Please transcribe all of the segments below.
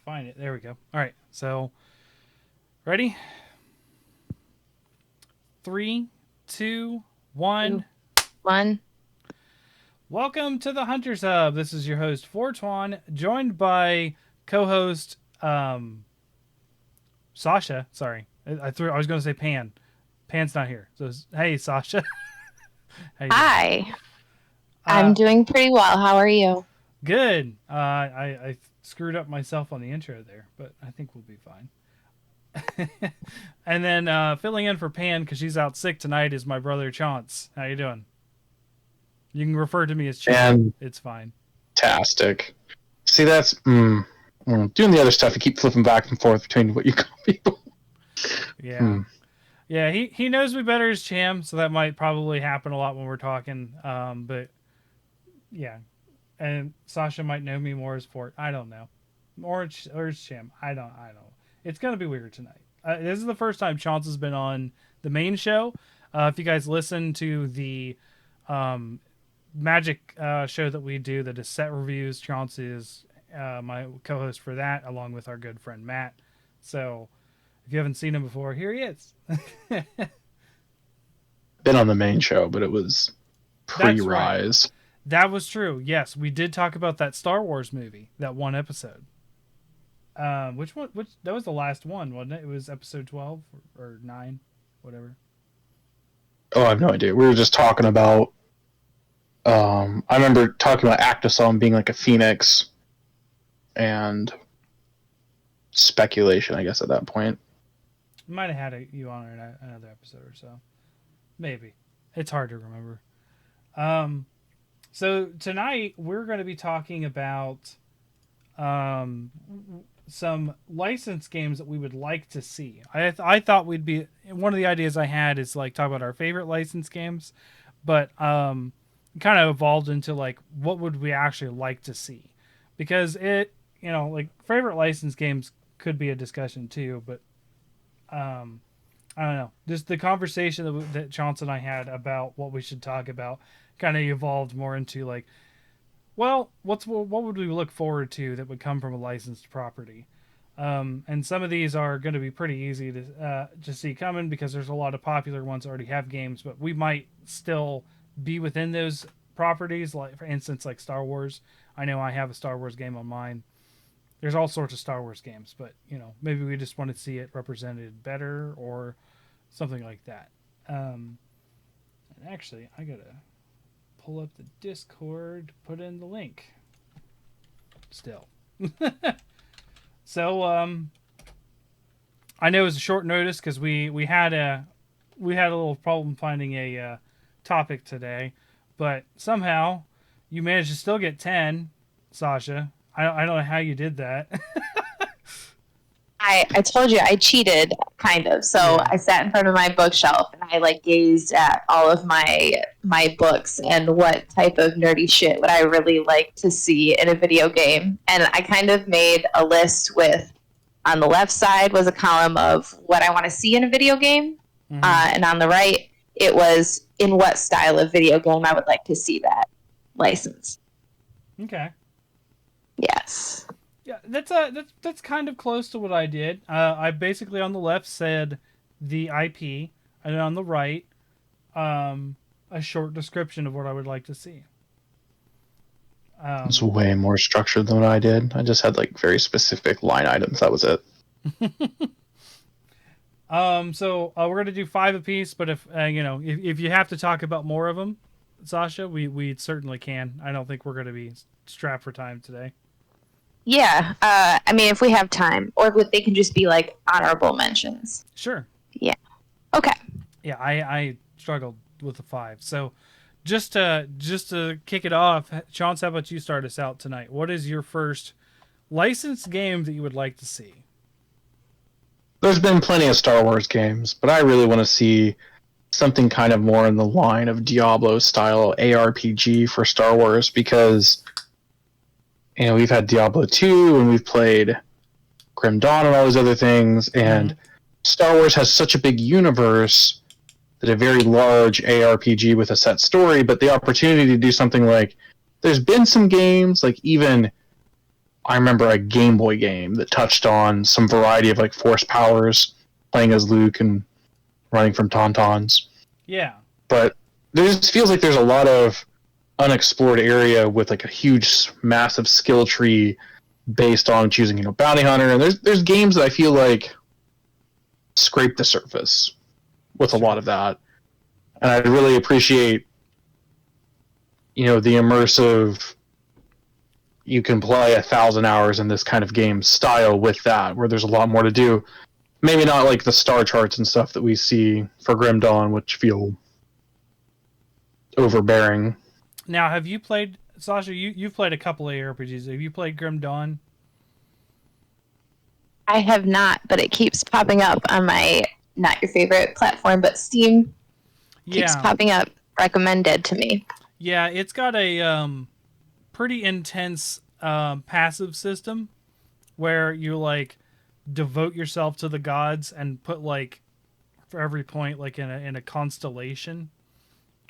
find it. There we go. All right. So, ready? 3, 2, 1. 1. Welcome to the Hunters Hub. This is your host, Fortuan, joined by co-host Sasha. Sorry, I was going to say Pan. Pan's not here. So, hey, Sasha. How you doing? Hi. I'm doing pretty well. How are you? Good. I screwed up myself on the intro there, but I think we'll be fine. And then filling in for Pan because she's out sick tonight is my brother Chance. How you doing? You can refer to me as Chan. It's fine. Fantastic. See, that's doing the other stuff. You keep flipping back and forth between what you call people. Yeah. Yeah, he knows me better as Cham, so that might probably happen a lot when we're talking. But yeah, and Sasha might know me more as Fort. I don't know, or as Cham. I don't. It's gonna be weird tonight. This is the first time Chance has been on the main show. If you guys listen to the Magic show that we do, that is set reviews, Chance is my co-host for that, along with our good friend Matt. So if you haven't seen him before, here he is. Been on the main show, but it was pre-Rise. Right. That was true. Yes, we did talk about that Star Wars movie, that one episode. Which one? That was the last one, wasn't it? It was episode 12 or 9, whatever. Oh, I have no idea. We were just talking about. I remember talking about Actisol being like a phoenix, and speculation, I guess, at that point. Might have had you on another episode or so. Maybe. It's hard to remember. So tonight we're going to be talking about some licensed games that we would like to see. I thought we'd be... One of the ideas I had is like talk about our favorite licensed games, but kind of evolved into like what would we actually like to see, because it, like favorite licensed games could be a discussion too, but I don't know, just the conversation that Chance and I had about what we should talk about kind of evolved more into like, well, what would we look forward to that would come from a licensed property, and some of these are going to be pretty easy to see coming because there's a lot of popular ones that already have games, but we might still be within those properties, like for instance like Star Wars. I know I have a Star Wars game on mine. There's all sorts of Star Wars games, but maybe we just want to see it represented better or something like that. And actually I gotta pull up the Discord, put in the link still. So I know it was a short notice because we had a little problem finding a topic today, but somehow you managed to still get 10, Sasha. I don't know how you did that. I told you I cheated, kind of. So yeah. I sat in front of my bookshelf and I gazed at all of my books and what type of nerdy shit would I really like to see in a video game. And I kind of made a list with, on the left side was a column of what I want to see in a video game, and on the right it was in what style of video game I would like to see that license. Okay. Yes. Yeah, that's kind of close to what I did. I basically on the left said the IP, and on the right, a short description of what I would like to see. It's way more structured than what I did. I just had very specific line items. That was it. So we're gonna do 5 apiece, but if you have to talk about more of them, Sasha, we certainly can. I don't think we're gonna be strapped for time today. Yeah, I mean, if we have time, or if they can just be honorable mentions. Sure. Yeah. Okay. Yeah, I struggled with the 5. So just to kick it off, Chance, how about you start us out tonight? What is your first licensed game that you would like to see? There's been plenty of Star Wars games, but I really want to see something kind of more in the line of Diablo-style ARPG for Star Wars, because we've had Diablo 2, and we've played Grim Dawn and all those other things, and Star Wars has such a big universe that a very large ARPG with a set story, but the opportunity to do something there's been some games, even I remember a Game Boy game that touched on some variety of like force powers, playing as Luke and running from Tauntauns. Yeah. But there just feels like there's a lot of unexplored area with like a huge, massive skill tree based on choosing, bounty hunter. And there's games that I feel like scrape the surface with a lot of that. And I'd really appreciate, the immersive, you can play 1,000 hours in this kind of game style with that, where there's a lot more to do. Maybe not like the star charts and stuff that we see for Grim Dawn, which feel overbearing. Now, have you played, Sasha, you've played a couple of ARPGs. Have you played Grim Dawn? I have not, but it keeps popping up on my, not your favorite platform, but Steam keeps popping up recommended to me. Yeah, it's got a pretty intense passive system where you like devote yourself to the gods and put like for every point like in a constellation,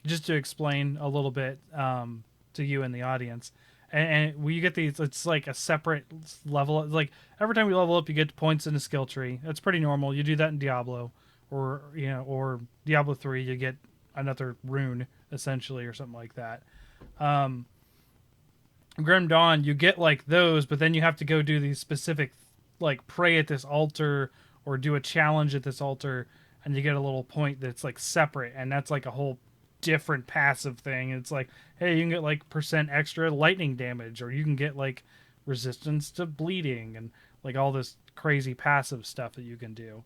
just to explain a little bit to you and the audience. And you get these, it's like a separate level. Like every time you level up, you get points in a skill tree. That's pretty normal. You do that in Diablo, or Diablo 3. You get another rune essentially, or something like that. Grim Dawn, you get like those, but then you have to go do these specific, like pray at this altar or do a challenge at this altar, and you get a little point that's like separate, and that's like a whole different passive thing. It's like, hey, you can get like % extra lightning damage, or you can get like resistance to bleeding, and like all this crazy passive stuff that you can do.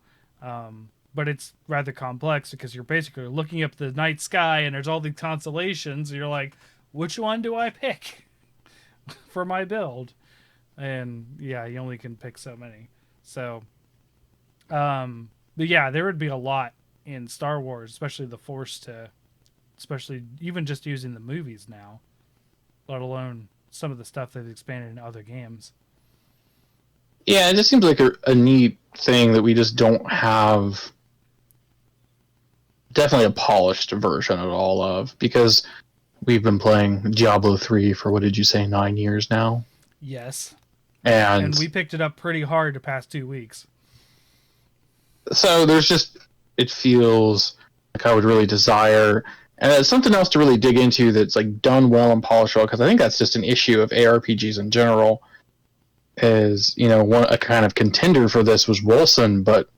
But it's rather complex because you're basically looking up the night sky and there's all these constellations, and you're like, which one do I pick for my build? And yeah, you only can pick so many. So, but yeah, there would be a lot in Star Wars, especially the Force especially even just using the movies now, let alone some of the stuff they've expanded in other games. Yeah, it just seems like a neat thing that we just don't have definitely a polished version at all of, because we've been playing Diablo 3 for, what did you say, 9 years now? Yes. And we picked it up pretty hard the past 2 weeks. So there's just, it feels like I would really desire, and it's something else to really dig into that's like done well and polished well, because I think that's just an issue of ARPGs in general, is, a kind of contender for this was Wolcen, but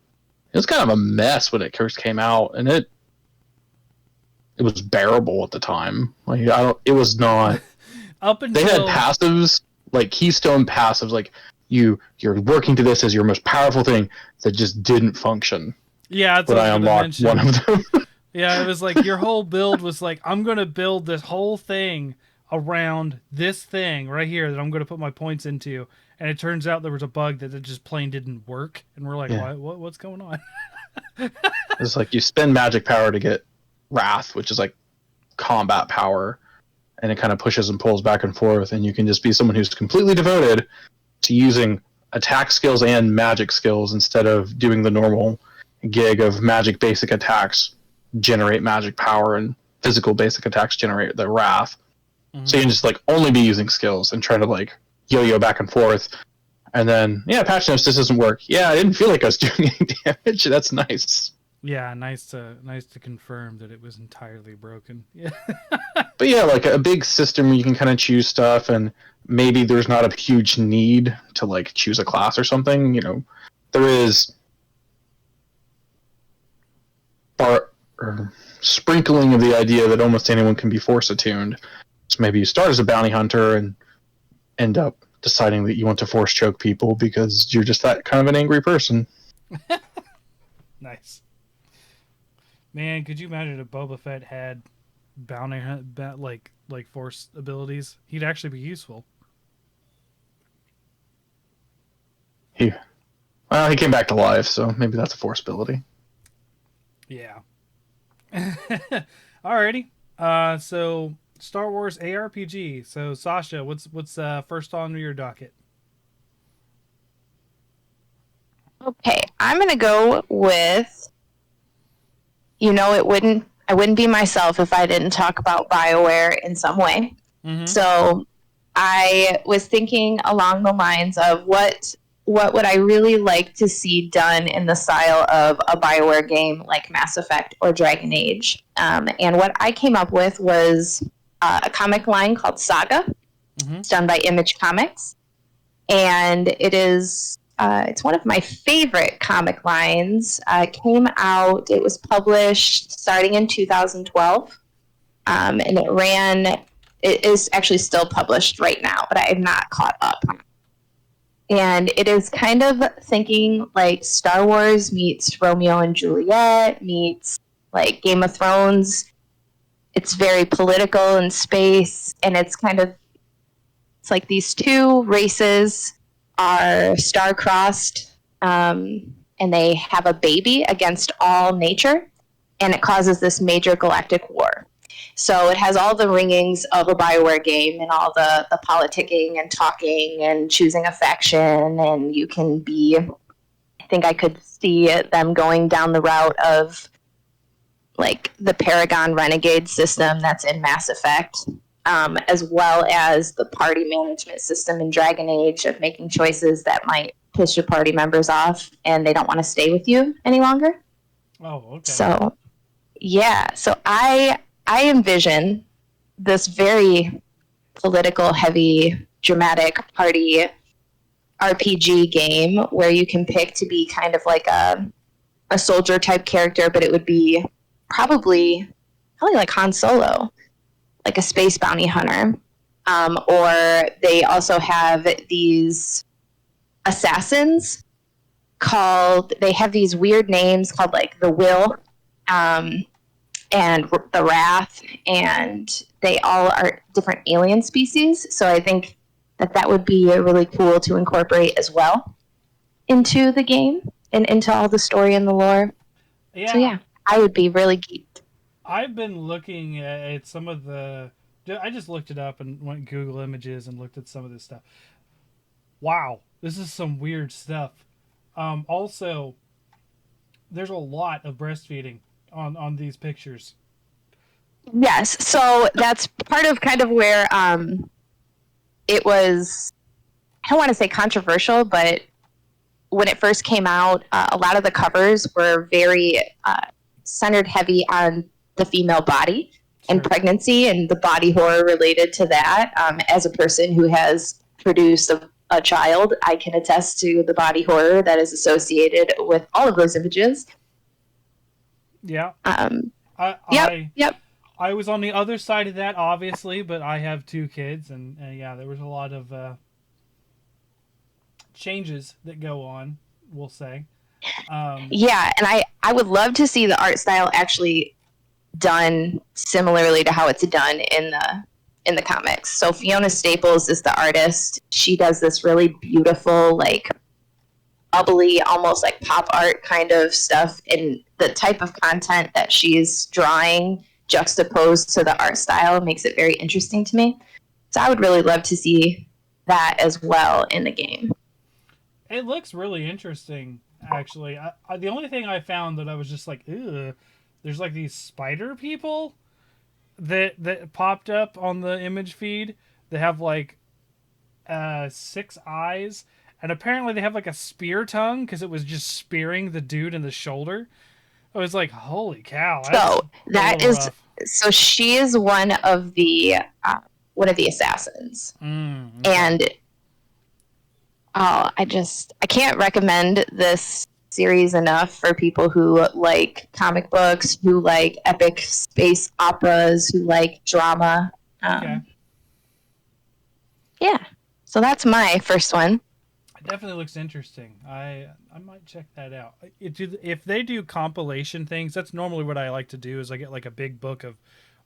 it was kind of a mess when it first came out, and it was bearable at the time. Like it was not. Up until they had passives, like Keystone passives, like you're working to this as your most powerful thing, that just didn't function. Yeah, that's but I unlocked one of them. Yeah, it was like your whole build was like, I'm gonna build this whole thing around this thing right here that I'm gonna put my points into, and it turns out there was a bug that it just plain didn't work, and we're like, what's going on? It's like you spend magic power to get Wrath, which is like combat power, and it kind of pushes and pulls back and forth, and you can just be someone who's completely devoted to using attack skills and magic skills instead of doing the normal gig of magic basic attacks generate magic power and physical basic attacks generate the Wrath. Mm-hmm. So you can just like only be using skills and try to like yo-yo back and forth. And then, patch notes, this doesn't work. Yeah, I didn't feel like I was doing any damage. That's nice. Yeah, nice to confirm that it was entirely broken. Yeah. But yeah, like a big system where you can kind of choose stuff, and maybe there's not a huge need to like choose a class or something. There is sprinkling of the idea that almost anyone can be force attuned. So maybe you start as a bounty hunter and end up deciding that you want to force choke people because you're just that kind of an angry person. Nice. Man, could you imagine if Boba Fett had bounty hunt like force abilities? He'd actually be useful. He came back to life, so maybe that's a force ability. Yeah. Alrighty. So Star Wars ARPG. So Sasha, what's first on your docket? Okay, I'm gonna go with. I wouldn't be myself if I didn't talk about BioWare in some way. Mm-hmm. So I was thinking along the lines of what would I really like to see done in the style of a Bioware game like Mass Effect or Dragon Age. And what I came up with was a comic line called Saga. Mm-hmm. It's done by Image Comics, and it's one of my favorite comic lines. It was published starting in 2012, and it is actually still published right now, but I have not caught up. And it is kind of thinking like Star Wars meets Romeo and Juliet meets like Game of Thrones. It's very political in space, and it's like these two races are star-crossed, and they have a baby against all nature, and it causes this major galactic war. So it has all the ringings of a Bioware game and all the politicking and talking and choosing a faction, and you can be. I think I could see them going down the route of like the Paragon Renegade system that's in Mass Effect, as well as the party management system in Dragon Age of making choices that might piss your party members off and they don't want to stay with you any longer. Oh, okay. So, yeah. So I envision this very political, heavy, dramatic party RPG game where you can pick to be kind of like a soldier type character, but it would be probably like Han Solo, like a space bounty hunter. Or they also have these assassins they have these weird names called like the Will, and the Wrath, and they all are different alien species. So I think that would be really cool to incorporate as well into the game and into all the story and the lore. Yeah. So yeah, I would be really geeked. I've been looking at some of the. I just looked it up and went Google Images and looked at some of this stuff. Wow, this is some weird stuff. Also, there's a lot of breastfeeding on these pictures. Yes, so that's part of kind of where it was. I don't want to say controversial, but when it first came out, a lot of the covers were very centered heavy on the female body and pregnancy and the body horror related to that. As a person who has produced a child, I can attest to the body horror that is associated with all of those images. Yeah. Yep. I was on the other side of that, obviously, but I have 2 kids, and yeah, there was a lot of changes that go on, we'll say. Yeah, and I would love to see the art style actually done similarly to how it's done in the comics. So Fiona Staples is the artist. She does this really beautiful, like bubbly, almost like pop art kind of stuff, and the type of content that she's drawing juxtaposed to the art style makes it very interesting to me. So I would really love to see that as well in the game. It looks really interesting, actually. The only thing I found that I was just like, ew, there's like these spider people that popped up on the image feed. They have like 6 eyes, and apparently they have like a spear tongue because it was just spearing the dude in the shoulder. I was like, holy cow! So that is rough. So she is one of the assassins, okay. And I can't recommend this series enough for people who like comic books, who like epic space operas, who like drama. Okay. Yeah, so that's my first one. It definitely looks interesting. I might check that out. If they do compilation things, that's normally what I like to do. Is I get like a big book of,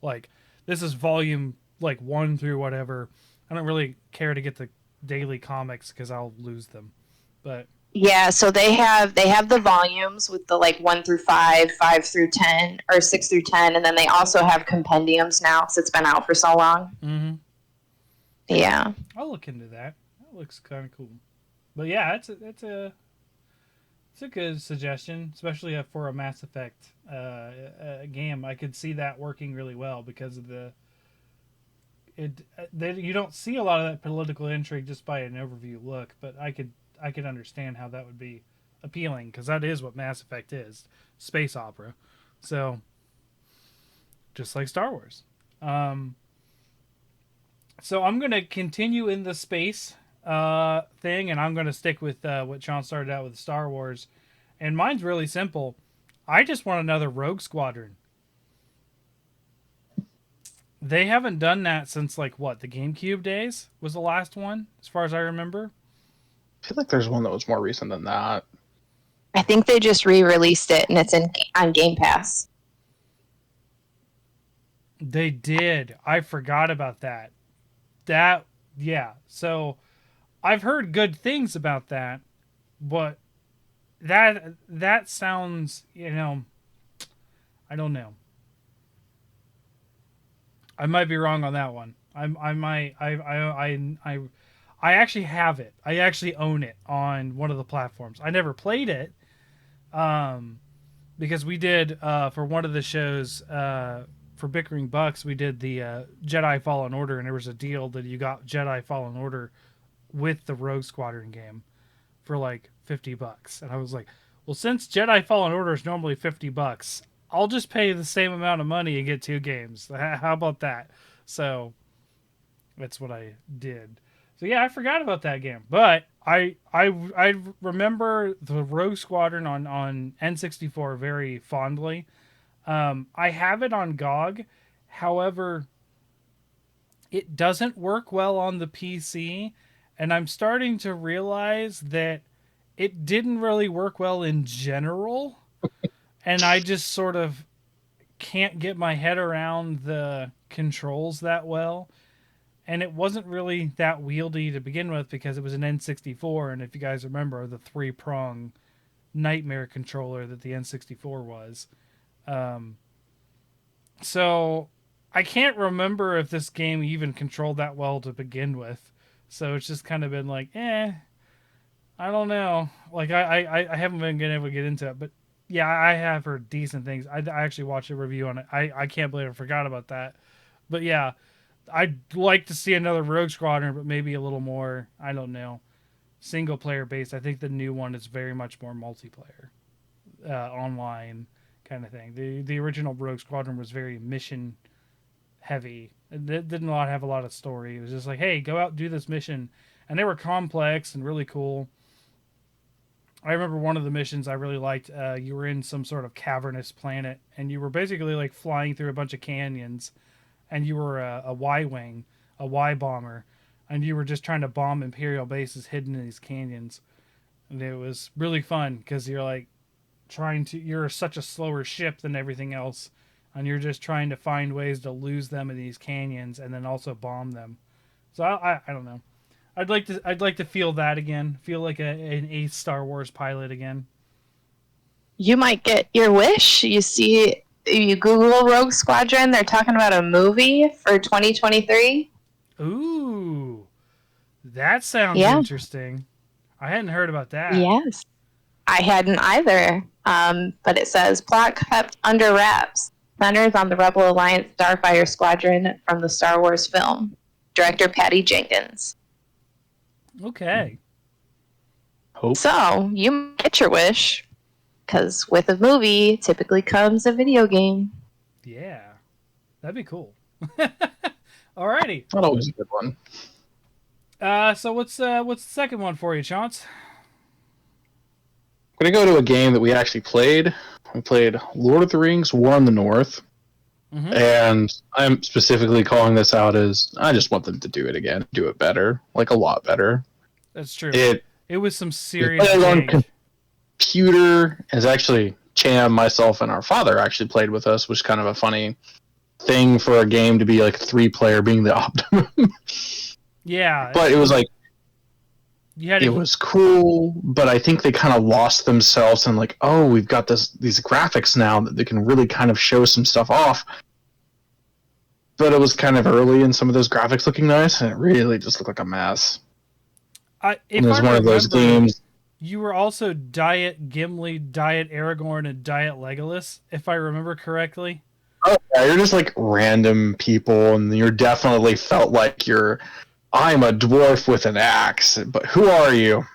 like, this is volume like 1 through whatever. I don't really care to get the daily comics because I'll lose them. But yeah, so they have the volumes with the like 1 through 5, 5 through 10, or 6 through 10, and then they also have compendiums now because it's been out for so long. Mm-hmm. Yeah, I'll look into that. That looks kind of cool. But yeah, it's a good suggestion, especially for a Mass Effect game. I could see that working really well because of you don't see a lot of that political intrigue just by an overview look, but I could understand how that would be appealing because that is what Mass Effect is, space opera. So just like Star Wars. So I'm gonna continue in the space thing, and I'm gonna stick with what Sean started out with Star Wars, and mine's really simple. I just want another Rogue Squadron. They haven't done that since like what, the GameCube days was the last one, as far as I remember. I feel like there's one that was more recent than that. I think they just re-released it and it's on Game Pass. They did. I forgot about that. Yeah. So I've heard good things about that, but that sounds, I don't know. I might be wrong on that one. I actually have it. I actually own it on one of the platforms. I never played it, because we did for one of the shows for Bickering Bucks. We did the Jedi Fallen Order, and there was a deal that you got Jedi Fallen Order with the Rogue Squadron game for like $50, and I was like, well, since Jedi Fallen Order is normally $50, I'll just pay the same amount of money and get 2 games. How about that? So that's what I did. So yeah, I forgot about that game, but I remember the Rogue Squadron on N64 very fondly. I have it on GOG, however, it doesn't work well on the PC, and I'm starting to realize that it didn't really work well in general. And I just sort of can't get my head around the controls that well. And it wasn't really that wieldy to begin with because it was an N64. And if you guys remember, the 3-prong nightmare controller that the N64 was. So I can't remember if this game even controlled that well to begin with. So it's just kind of been like, I don't know. Like, I haven't been able to get into it, but yeah, I have heard decent things. I actually watched a review on it. I can't believe I forgot about that. But yeah, I'd like to see another Rogue Squadron, but maybe a little more, I don't know, single player based. I think the new one is very much more multiplayer, online kind of thing. The original Rogue Squadron was very mission heavy. It didn't have a lot of story. It was just like, hey, go out and do this mission. And they were complex and really cool. I remember one of the missions I really liked. You were in some sort of cavernous planet, and you were basically like flying through a bunch of canyons, and you were a Y-wing, a Y-bomber, and you were just trying to bomb Imperial bases hidden in these canyons. And it was really fun because you're like you're such a slower ship than everything else, and you're just trying to find ways to lose them in these canyons and then also bomb them. So I don't know. I'd like to feel that again. Feel like an ace Star Wars pilot again. You might get your wish. You Google Rogue Squadron, they're talking about a movie for 2023. Ooh. That sounds interesting. I hadn't heard about that. Yes. I hadn't either. But it says plot kept under wraps. Centers on the Rebel Alliance Starfire Squadron from the Star Wars film. Director Patty Jenkins. Okay. Hope. So, you might get your wish, because with a movie typically comes a video game. Yeah. That'd be cool. Alrighty. Not always a good one. So what's the second one for you, Chance? I'm going to go to a game that we actually played. We played Lord of the Rings, War in the North. Mm-hmm. And I'm specifically calling this out as I just want them to do it again, do it better, like a lot better. That's true. It was some serious. On computer is actually Cham, myself, and our father actually played with us, which is kind of a funny thing for a game to be like a 3-player being the optimum. Yeah, but it was like it was cool, but I think they kind of lost themselves and like, oh, we've got these graphics now that they can really kind of show some stuff off. But it was kind of early and some of those graphics looking nice, and it really just looked like a mess. It was one of those games. You were also Diet Gimli, Diet Aragorn, and Diet Legolas, if I remember correctly. Oh, yeah, you're just like random people, and you're definitely felt like I'm a dwarf with an axe, but who are you?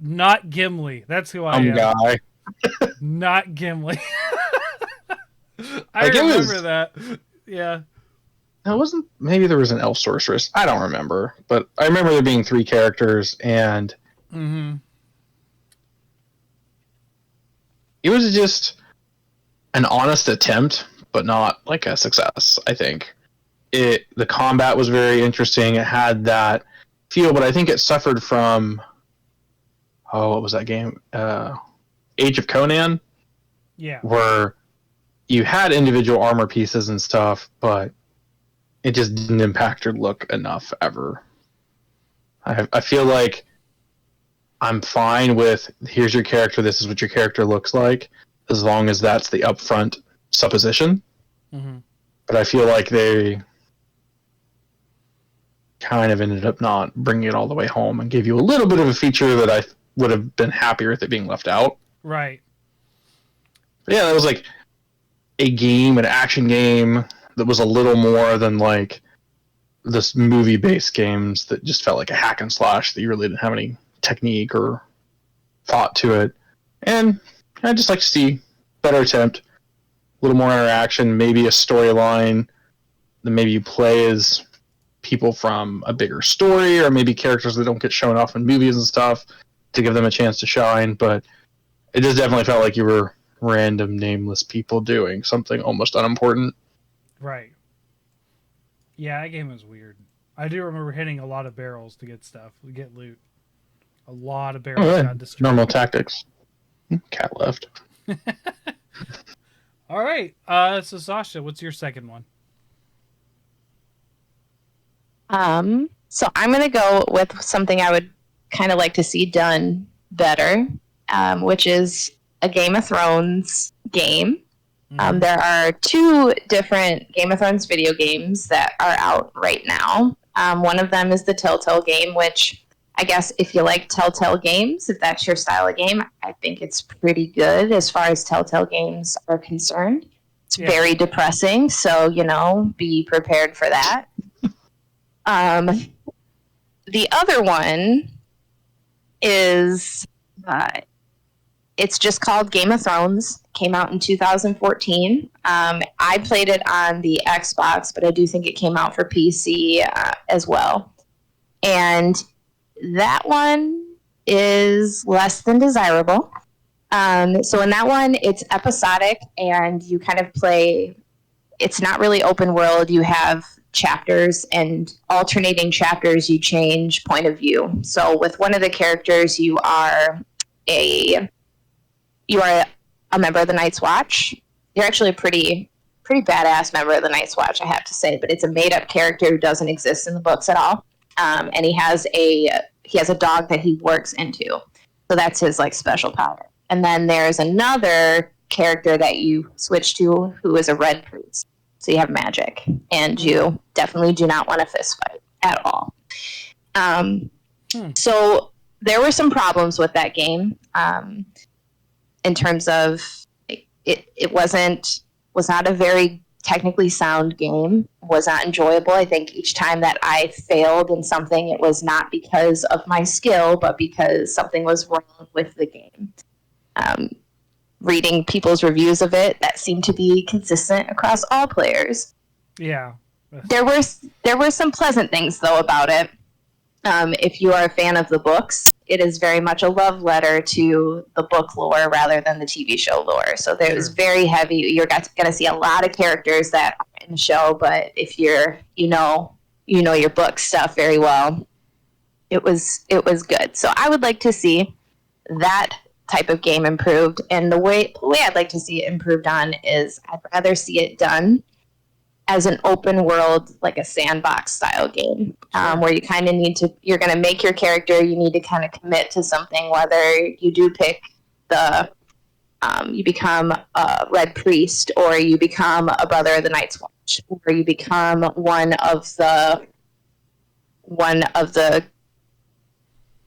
Not Gimli. That's who I Some am. guy. Not Gimli. I Like, remember that. Yeah. That wasn't. Maybe there was an elf sorceress. I don't remember, but I remember there being 3 characters, and it was just an honest attempt, but not like a success. I think the combat was very interesting. It had that feel, but I think it suffered from what was that game? Age of Conan, Yeah. where you had individual armor pieces and stuff, but it just didn't impact your look enough ever. I feel like I'm fine with here's your character, this is what your character looks like, as long as that's the upfront supposition. But I feel like they kind of ended up not bringing it all the way home and gave you a little bit of a feature that I would have been happier with it being left out. Right. But yeah, that was like a game, an action game that was a little more than like this movie-based games that just felt like a hack and slash that you really didn't have any technique or thought to it. And I'd just like to see better attempt, a little more interaction, maybe a storyline that maybe you play as people from a bigger story, or maybe characters that don't get shown off in movies and stuff to give them a chance to shine. But it just definitely felt like you were random nameless people doing something almost unimportant. Right. Yeah, that game was weird. I do remember hitting a lot of barrels to get stuff, to get loot. A lot of barrels got destroyed. Normal tactics. Cat left. All right. So Sasha, what's your second one? So I'm going to go with something I would kind of like to see done better, which is a Game of Thrones game. There are 2 different Game of Thrones video games that are out right now. One of them is the Telltale game, which I guess if you like Telltale games, if that's your style of game, I think it's pretty good as far as Telltale games are concerned. It's very depressing, so, be prepared for that. The other one is... it's just called Game of Thrones. Came out in 2014. I played it on the Xbox, but I do think it came out for PC as well. And that one is less than desirable. So in that one, it's episodic, and you kind of play... It's not really open world. You have chapters, and alternating chapters, you change point of view. So with one of the characters, you are a member of the Night's Watch. You're actually a pretty badass member of the Night's Watch, I have to say, but it's a made-up character who doesn't exist in the books at all. And he has a dog that he works into. So that's his special power. And then there's another character that you switch to who is a red priest. So you have magic, and you definitely do not want to fist fight at all. So there were some problems with that game. In terms of it was not a very technically sound game, was not enjoyable. I think each time that I failed in something, it was not because of my skill, but because something was wrong with the game. Reading people's reviews of it, that seemed to be consistent across all players. Yeah. There were some pleasant things, though, about it. If you are a fan of the books, it is very much a love letter to the book lore rather than the TV show lore. So there's very heavy. You're going to see a lot of characters that are in the show, but if you know your book stuff very well, it was good. So I would like to see that type of game improved, and the way I'd like to see it improved on is I'd rather see it done as an open world, like a sandbox style game, where you kind of you're going to make your character, you need to kind of commit to something, whether you do pick you become a red priest, or you become a brother of the Night's Watch, or you become one of the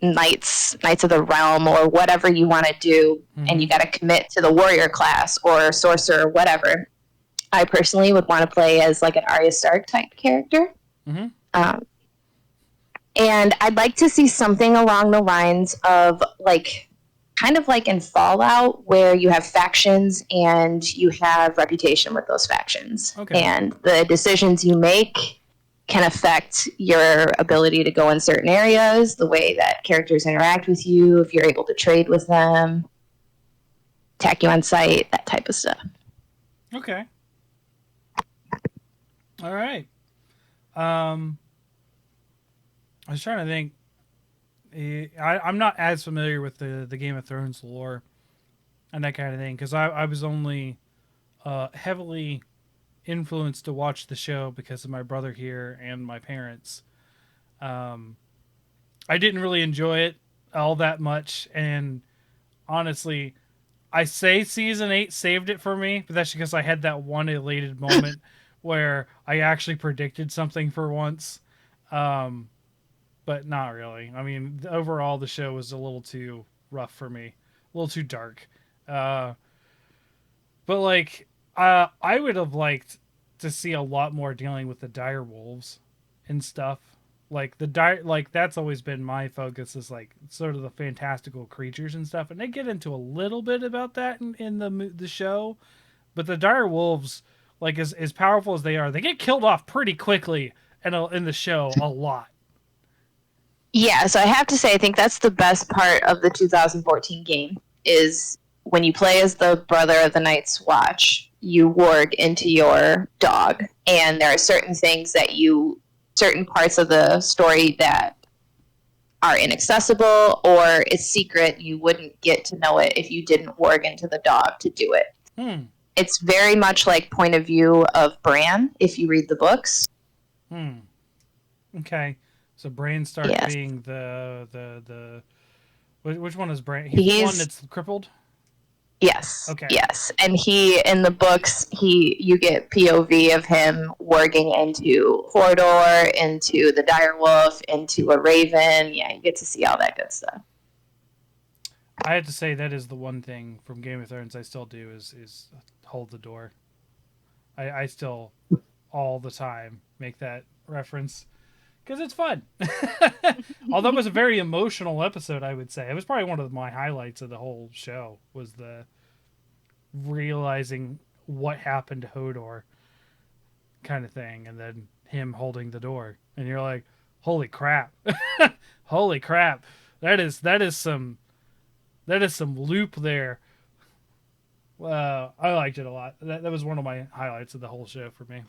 knights of the realm, or whatever you want to do, and you got to commit to the warrior class or sorcerer or whatever. I personally would want to play as like an Arya Stark type character. Mm-hmm. And I'd like to see something along the lines of like kind of like in Fallout, where you have factions and you have reputation with those factions. Okay. And the decisions you make can affect your ability to go in certain areas, the way that characters interact with you, if you're able to trade with them, attack you on sight, that type of stuff. Okay. All right. I was trying to think. I'm not as familiar with the Game of Thrones lore and that kind of thing because I was only heavily influenced to watch the show because of my brother here and my parents. I didn't really enjoy it all that much, and honestly, I say season 8 saved it for me, but that's because I had that one elated moment where I actually predicted something for once. But not really. I mean, overall, the show was a little too rough for me, a little too dark. But like, I would have liked to see a lot more dealing with the dire wolves and stuff. Like like that's always been my focus is like sort of the fantastical creatures and stuff, and they get into a little bit about that in the show, but the dire wolves, like as powerful as they are, they get killed off pretty quickly in the show a lot. Yeah, so I have to say, I think that's the best part of the 2014 game is when you play as the brother of the Night's Watch, you warg into your dog, and there are certain things that certain parts of the story that are inaccessible or is secret. You wouldn't get to know it if you didn't warg into the dog to do it. It's very much like point of view of Bran if you read the books. Okay. So Bran Stark being the which one is Bran? He's the one that's crippled? Yes. Okay. Yes. And in the books, you get POV of him warging into Hodor, into the direwolf, into a raven. Yeah, you get to see all that good stuff. I have to say that is the one thing from Game of Thrones I still do is hold the door. I still all the time make that reference because it's fun. Although it was a very emotional episode, I would say it was probably one of my highlights of the whole show was the realizing what happened to Hodor kind of thing, and then him holding the door, and you're like, "Holy crap! Holy crap! That is some loop there." I liked it a lot. That was one of my highlights of the whole show for me.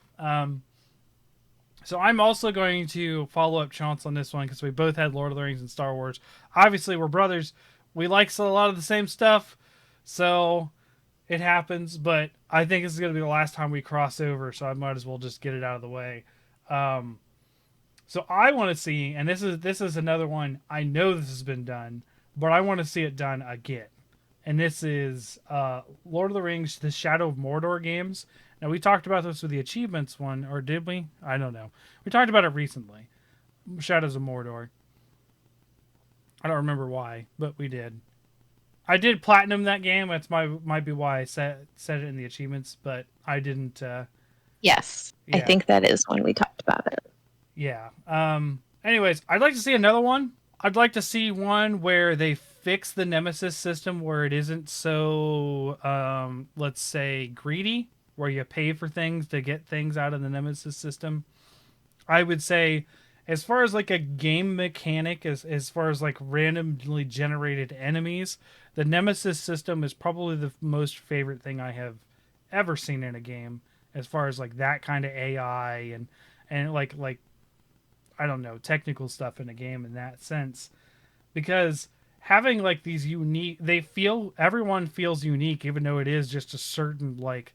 So I'm also going to follow up Chance on this one because we both had Lord of the Rings and Star Wars. Obviously, we're brothers. We like a lot of the same stuff, so it happens. But I think this is going to be the last time we cross over, so I might as well just get it out of the way. So I want to see, and this is another one. I know this has been done, but I want to see it done again. And this is Lord of the Rings: The Shadow of Mordor games. Now, we talked about this with the achievements one, or did we? I don't know. We talked about it recently. Shadows of Mordor. I don't remember why, but we did. I did platinum that game. That's might be why I said it in the achievements, but I didn't. Yes, yeah. I think that is when we talked about it. Yeah. Anyways, I'd like to see another one. I'd like to see one where they fix the Nemesis system where it isn't so, let's say, greedy, where you pay for things to get things out of the Nemesis system. I would say, as far as like a game mechanic, as far as like randomly generated enemies, the Nemesis system is probably the most favorite thing I have ever seen in a game, as far as like that kind of AI and like I don't know, technical stuff in a game in that sense. Because having like these unique, everyone feels unique, even though it is just a certain like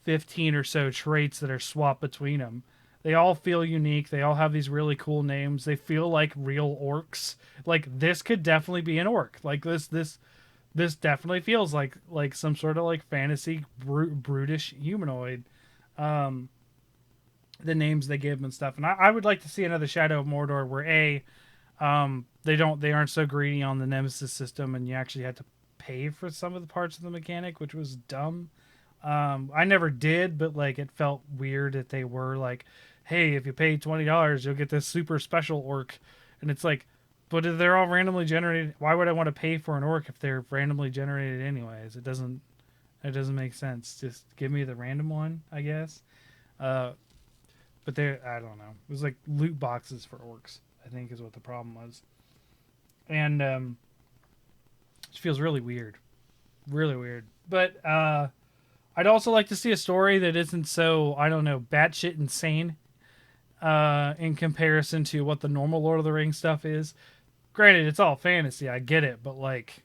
15 or so traits that are swapped between them. They all feel unique. They all have these really cool names. They feel like real orcs. Like this could definitely be an orc. Like this definitely feels like some sort of like fantasy brutish humanoid. The names they give them and stuff. And I would like to see another Shadow of Mordor where they aren't so greedy on the Nemesis system, and you actually had to pay for some of the parts of the mechanic, which was dumb. I never did, but like it felt weird that they were like, "Hey, if you pay $20, you'll get this super special orc," and it's like, but if they're all randomly generated, why would I want to pay for an orc if they're randomly generated anyways? It doesn't. It doesn't make sense. Just give me the random one, I guess. But I don't know. It was like loot boxes for orcs, I think is what the problem was. And it feels really weird. Really weird. But I'd also like to see a story that isn't so, I don't know, batshit insane in comparison to what the normal Lord of the Rings stuff is. Granted, it's all fantasy, I get it, but like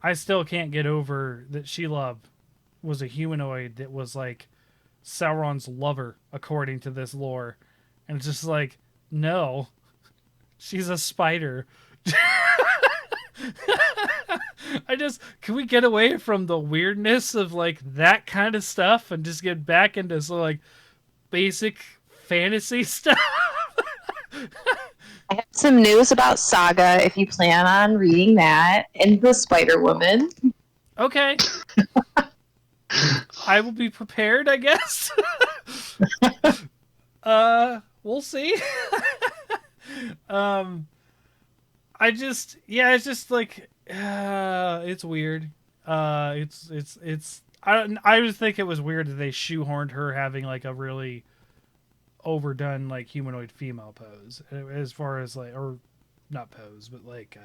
I still can't get over that Shelob was a humanoid that was like Sauron's lover, according to this lore. And it's just like, no, she's a spider. Can we get away from the weirdness of like that kind of stuff and just get back into some like basic fantasy stuff? I have some news about Saga if you plan on reading that and the Spider Woman. Okay. I will be prepared, I guess. We'll see. It's just like it's weird. I just think it was weird that they shoehorned her having like a really overdone like humanoid female pose as far as like, or not pose, but like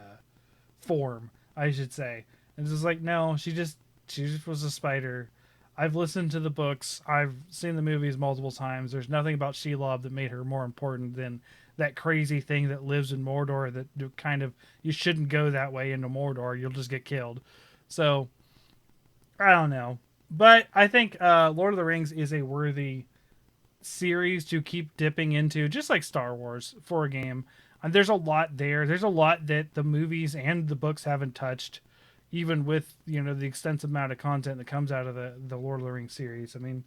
form, I should say. And it's just like, no, she just was a spider. I've listened to the books. I've seen the movies multiple times. There's nothing about Shelob that made her more important than that crazy thing that lives in Mordor that kind of, you shouldn't go that way into Mordor. You'll just get killed. So, I don't know. But I think Lord of the Rings is a worthy series to keep dipping into, just like Star Wars for a game. And there's a lot there. There's a lot that the movies and the books haven't touched, even with, you know, the extensive amount of content that comes out of the Lord of the Rings series. I mean,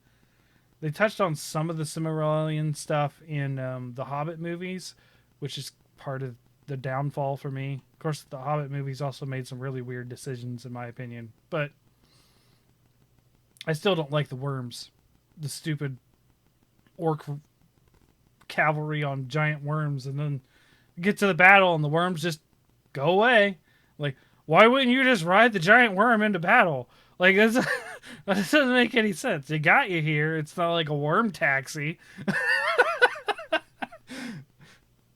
they touched on some of the Silmarillion stuff in the Hobbit movies, which is part of the downfall for me. Of course, the Hobbit movies also made some really weird decisions, in my opinion. But I still don't like the worms. The stupid orc cavalry on giant worms, and then get to the battle and the worms just go away. Like, why wouldn't you just ride the giant worm into battle? Like, that doesn't make any sense. It got you here. It's not like a worm taxi.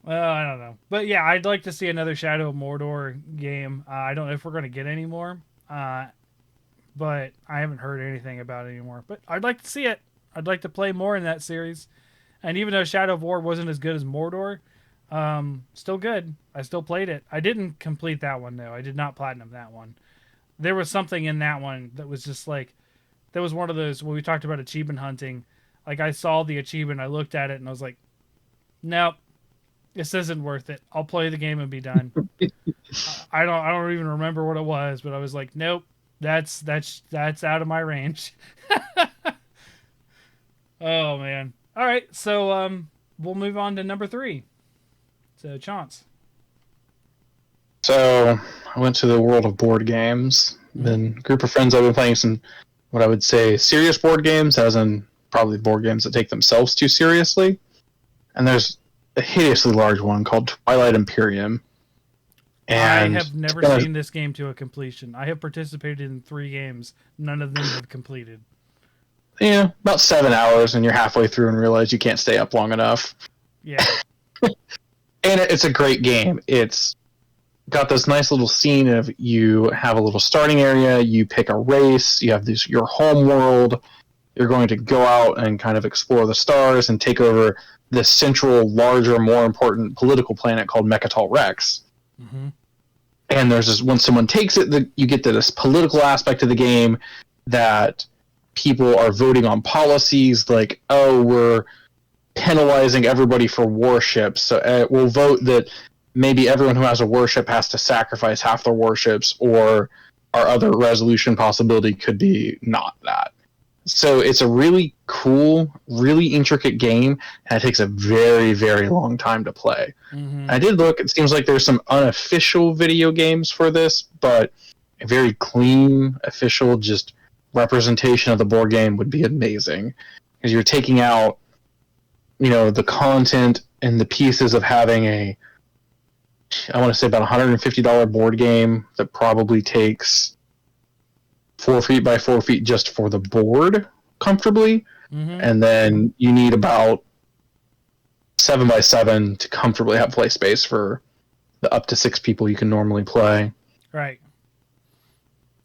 Well, I don't know. But yeah, I'd like to see another Shadow of Mordor game. I don't know if we're going to get any more. But I haven't heard anything about it anymore. But I'd like to see it. I'd like to play more in that series. And even though Shadow of War wasn't as good as Mordor, still good. I still played it. I didn't complete that one, though. I did not platinum that one. There was something in that one that was just like, that was one of those, when we talked about achievement hunting, like I saw the achievement, I looked at it and I was like, nope, this isn't worth it. I'll play the game and be done. I don't even remember what it was, but I was like, nope, that's out of my range. Oh man. All right. So, we'll move on to number 3. So Chance. So I went to the world of board games. Been a group of friends. I've been playing some, what I would say, serious board games, as in probably board games that take themselves too seriously. And there's a hideously large one called Twilight Imperium. And I have never seen this game to a completion. I have participated in 3 games. None of them have completed. Yeah, about 7 hours, and you're halfway through and realize you can't stay up long enough. Yeah. And it's a great game. It's got this nice little scene of, you have a little starting area, you pick a race, you have your home world, you're going to go out and kind of explore the stars and take over this central, larger, more important political planet called Mechatol Rex. Mm-hmm. And there's this, when someone takes it, you get to this political aspect of the game that people are voting on policies like, oh, we're penalizing everybody for warships, so we'll vote that maybe everyone who has a warship has to sacrifice half their warships, or our other resolution possibility could be not that. So it's a really cool, really intricate game, and it takes a very, very long time to play. Mm-hmm. I did look, it seems like there's some unofficial video games for this, but a very clean, official, just representation of the board game would be amazing, because you're taking out, the content and the pieces of having I want to say about $150 board game that probably takes 4 feet by 4 feet just for the board comfortably. Mm-hmm. And then you need about 7 by 7 to comfortably have play space for the up to 6 people you can normally play. Right.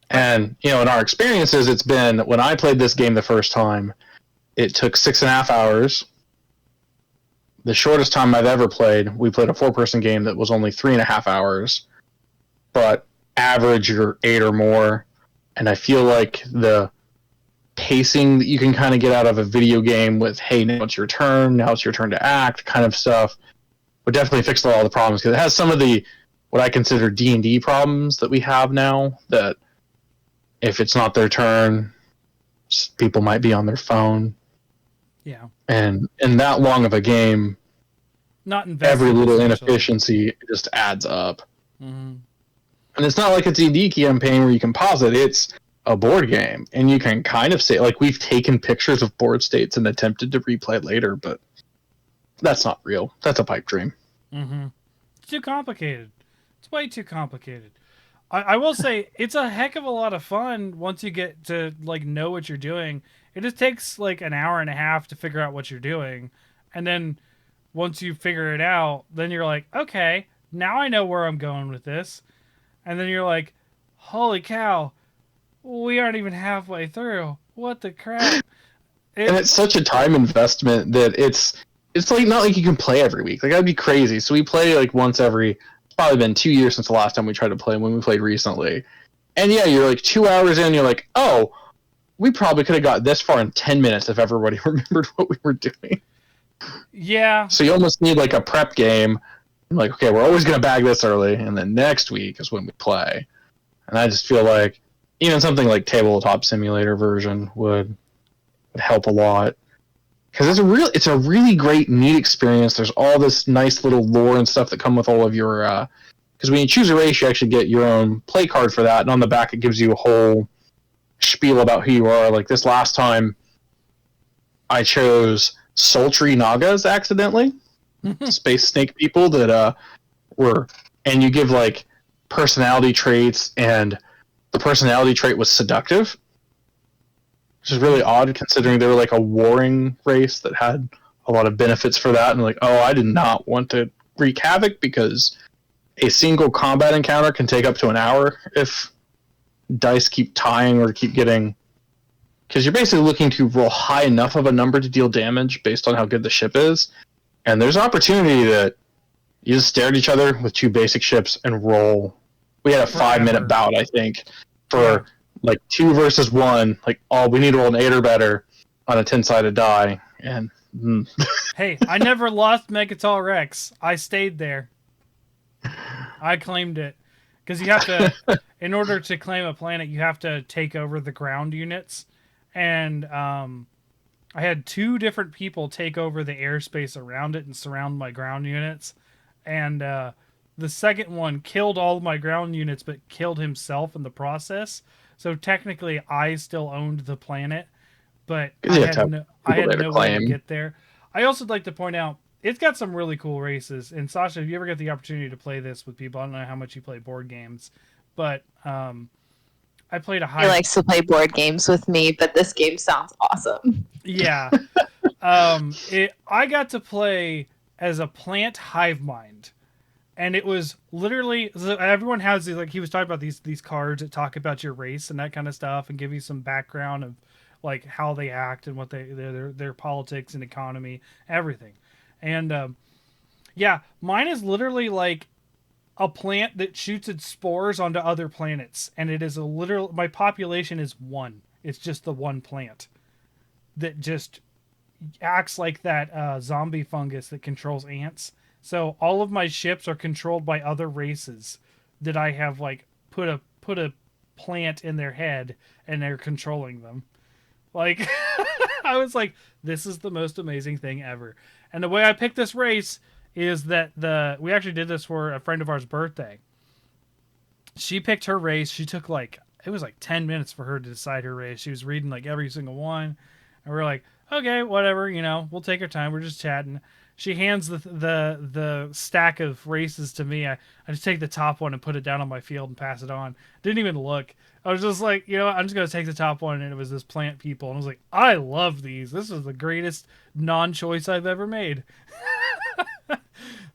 And, in our experiences, it's been, when I played this game the first time, it took 6.5 hours. The shortest time I've ever played, we played a 4-person game that was only 3.5 hours. But average, you're 8 or more. And I feel like the pacing that you can kind of get out of a video game with, hey, now it's your turn to act, kind of stuff, would definitely fix all the problems, because it has some of the, what I consider D&D problems that we have now, that if it's not their turn, people might be on their phone. Yeah. And in that long of a game, not invested, every little essentially. inefficiency just adds up. Mm-hmm. And it's not like it's a D campaign where you can pause it. It's a board game, and you can kind of say, like, we've taken pictures of board states and attempted to replay later, but that's not real. That's a pipe dream. Mm-hmm. It's too complicated. It's way too complicated. I will say it's a heck of a lot of fun once you get to know what you're doing. It just takes an hour and a half to figure out what you're doing, and then once you figure it out, then you're like, okay, now I know where I'm going with this, and then you're like, holy cow, we aren't even halfway through. What the crap? And it's such a time investment that it's not like you can play every week. That'd be crazy. So we play once every. It's probably been 2 years since the last time we tried to play, when we played recently. And yeah, you're 2 hours in, you're like, oh, we probably could have got this far in 10 minutes if everybody remembered what we were doing. Yeah. So you almost need a prep game. I'm like, okay, we're always going to bag this early, and then next week is when we play. And I just feel like even something like Tabletop Simulator version would help a lot, because it's a really great, neat experience. There's all this nice little lore and stuff that come with all of your, because when you choose a race, you actually get your own play card for that, and on the back it gives you a whole spiel about who you are. Like this last time, I chose sultry Nagas accidentally, space snake people that were, and you give personality traits, and the personality trait was seductive, which is really odd considering they were a warring race that had a lot of benefits for that. And I did not want to wreak havoc, because a single combat encounter can take up to an hour if dice keep tying or keep getting, because you're basically looking to roll high enough of a number to deal damage based on how good the ship is. And there's opportunity that you just stare at each other with 2 basic ships and roll. We had a 5-minute bout, I think, for 2 versus 1. We need to roll an 8 or better on a 10-sided die. And hey, I never lost Megatal Rex. I stayed there. I claimed it, because you have to, in order to claim a planet, you have to take over the ground units. And I had 2 different people take over the airspace around it and surround my ground units. And the second one killed all of my ground units, but killed himself in the process. So technically, I still owned the planet, but I had no way to get there. I also would like to point out, it's got some really cool races. And Sasha, if you ever get the opportunity to play this with people, I don't know how much you play board games, but I played a high. He likes to play board games with me, but this game sounds awesome. Yeah. I got to play as a plant hive mind. And it was literally, everyone has these, he was talking about these cards that talk about your race and that kind of stuff, and give you some background of how they act and what their politics and economy, everything. And yeah, mine is literally a plant that shoots its spores onto other planets, and it is my population is 1. It's just the 1 plant that just acts like that zombie fungus that controls ants. So all of my ships are controlled by other races that I have put a plant in their head, and they're controlling them. I was like, this is the most amazing thing ever. And the way I picked this race is that we actually did this for a friend of ours' birthday. She picked her race. She took it was like 10 minutes for her to decide her race. She was reading like every single one, and we're like, okay, whatever, we'll take our time. We're just chatting. She hands the stack of races to me. I just take the top one and put it down on my field and pass it on. Didn't even look. I was just like, I'm just gonna take the top one, and it was this Plant People, and I was like, I love these. This is the greatest non-choice I've ever made.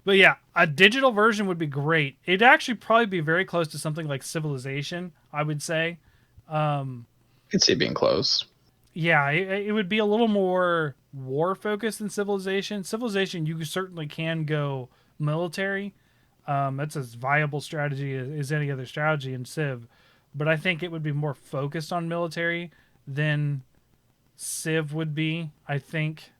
But yeah, a digital version would be great. It'd actually probably be very close to something like Civilization, I would say. I could see it being close. Yeah, it would be a little more war focused than Civilization. Civilization, you certainly can go military. That's as viable strategy as any other strategy in Civ. But I think it would be more focused on military than Civ would be, I think.